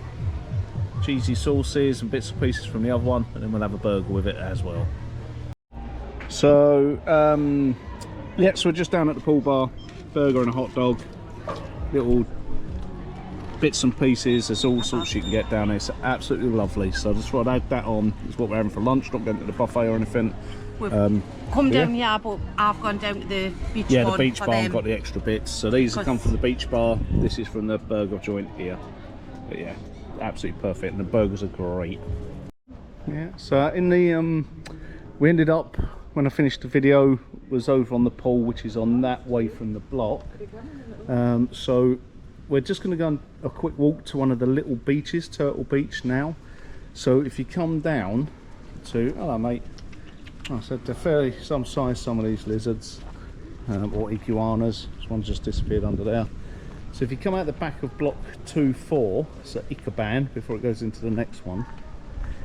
A: cheesy sauces and bits and pieces from the other one, and then we'll have a burger with it as well. So yeah, so we're just down at the pool bar, burger and a hot dog, little bits and pieces. There's all sorts you can get down there. It's absolutely lovely. So I just thought I'd add that on. It's what we're having for lunch, not going to the buffet or anything.
D: We've come down here, but I've gone down to the beach bar.
A: Yeah, the beach bar and got the extra bits. So these have come from the beach bar. This is from the burger joint here. But yeah, absolutely perfect, and the burgers are great. Yeah, so in the we ended up, when I finished the video, was over on the pool, which is on that way from the block. So we're just going to go on a quick walk to one of the little beaches, Turtle Beach now. So if you come down to, hello mate. Oh, so they're fairly some size, some of these lizards, or iguanas. This one's just disappeared under there. So if you come out the back of block 2-4, so Ikaban, before it goes into the next one.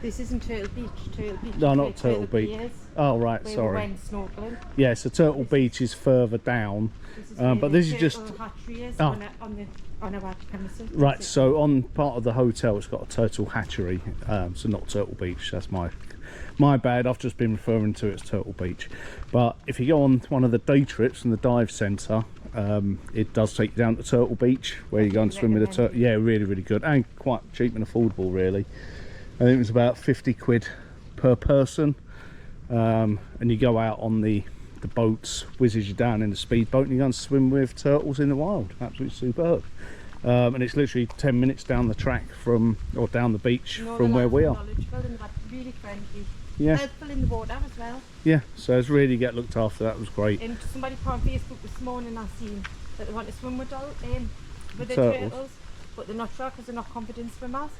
D: This isn't Turtle Beach. Turtle Beach.
A: No, not Turtle Beach. Oh right, sorry.
D: We went snorkeling.
A: Yeah, so Turtle Beach is further down, but this is just
D: on our premises.
A: Right. So on part of the hotel, it's got a turtle hatchery, so not Turtle Beach. That's my bad. I've just been referring to it as Turtle Beach. But if you go on one of the day trips from the dive centre, it does take you down to Turtle Beach, where you go and swim with a turtle. Yeah, really, really good, and quite cheap and affordable, really. I think it was about 50 quid per person, and you go out on the boats, whizzes you down in the speedboat, and you go and swim with turtles in the wild. Absolutely superb. and it's literally 10 minutes down the track from, or down the beach from where we are.
D: Really friendly.
A: Yeah.
D: Helpful in the water as well.
A: Yeah, so it's really get looked after. That was great.
D: And somebody put on Facebook this morning, I seen that they want to swim with the
A: Turtles.
D: turtles, but they're not sure because they're not confident swimmers.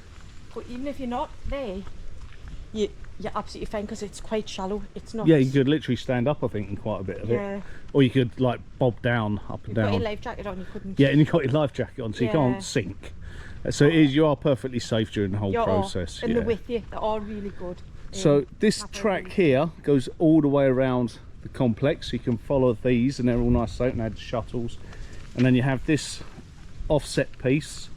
D: But even if you're not there, you're absolutely fine because it's quite shallow. It's not.
A: Yeah, you could literally stand up, I think, in quite a bit of
D: Yeah.
A: it. Or you could like bob down, up and
D: You've got your
A: down.
D: life jacket on, you couldn't.
A: Yeah, and you've got your life jacket on, so you
D: Yeah.
A: can't sink. So it is, you are perfectly safe during the whole
D: You're
A: process.
D: And
A: yeah.
D: they're with you. They're all really good.
A: So this
D: That's
A: track
D: really-
A: here goes all the way around the complex. You can follow these, and they're all nice safe and they had shuttles. And then you have this offset piece,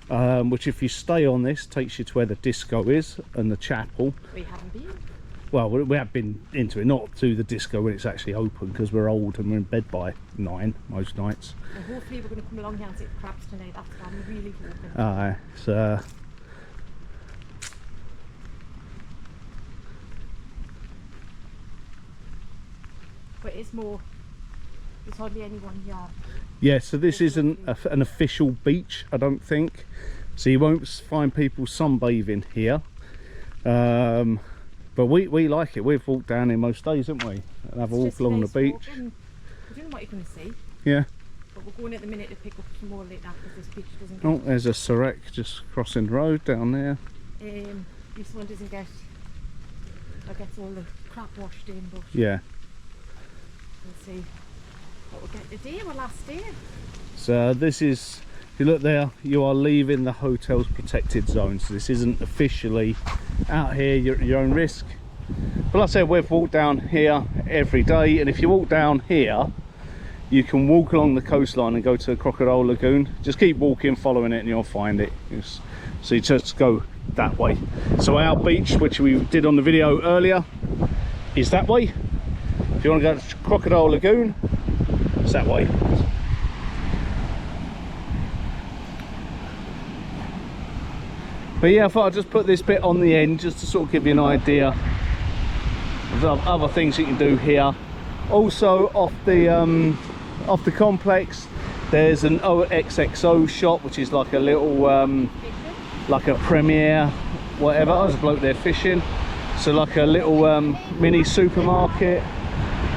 A: which if you stay on this takes you to where the disco is and the chapel.
D: We haven't been.
A: Well, we have been into it, not to the disco when it's actually open, because we're old and we're in bed by 9 most nights.
D: And hopefully we're going to come along here and see the crabs tonight. That's what I'm really hoping.
A: So
D: But it's more. There's hardly anyone here.
A: yeah, so this isn't an official beach, I don't think. So you won't find people sunbathing here. But we like it. We've walked down here most days, haven't we? And have a walk along the beach.
D: I don't know what you're going to see.
A: Yeah.
D: But we're going at the minute to pick up some more later because this beach doesn't
A: Oh,
D: get.
A: there's a Sereques just crossing the road down there.
D: This one doesn't get. I guess all the crap washed in, but
A: Yeah.
D: we'll see what we'll get today. Our last day.
A: So this is, if you look there, you are leaving the hotel's protected zone. So this isn't officially out here, you're at your own risk. But like I said, we've walked down here every day, and if you walk down here, you can walk along the coastline and go to Crocodile Lagoon. Just keep walking, following it, and you'll find it. So you just go that way. So our beach, which we did on the video earlier, is that way. If you want to go to Crocodile Lagoon, it's that way. But yeah, I thought I'd just put this bit on the end just to sort of give you an idea of other things you can do here. Also off the complex, there's an OXXO shop, which is like a little like a Premier whatever. There's a bloke there fishing, so like a little mini supermarket.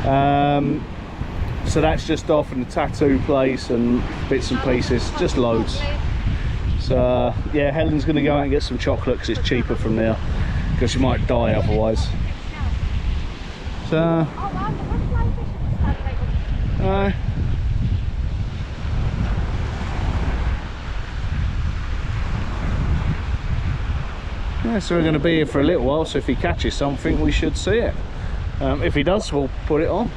A: So that's just off, and the tattoo place and bits and pieces, just loads. So yeah, Helen's going to go out and get some chocolate because it's cheaper from there, because she might die otherwise. So yeah, so we're going to be here for a little while, so if he catches something we should see it. If he does, we'll put it on.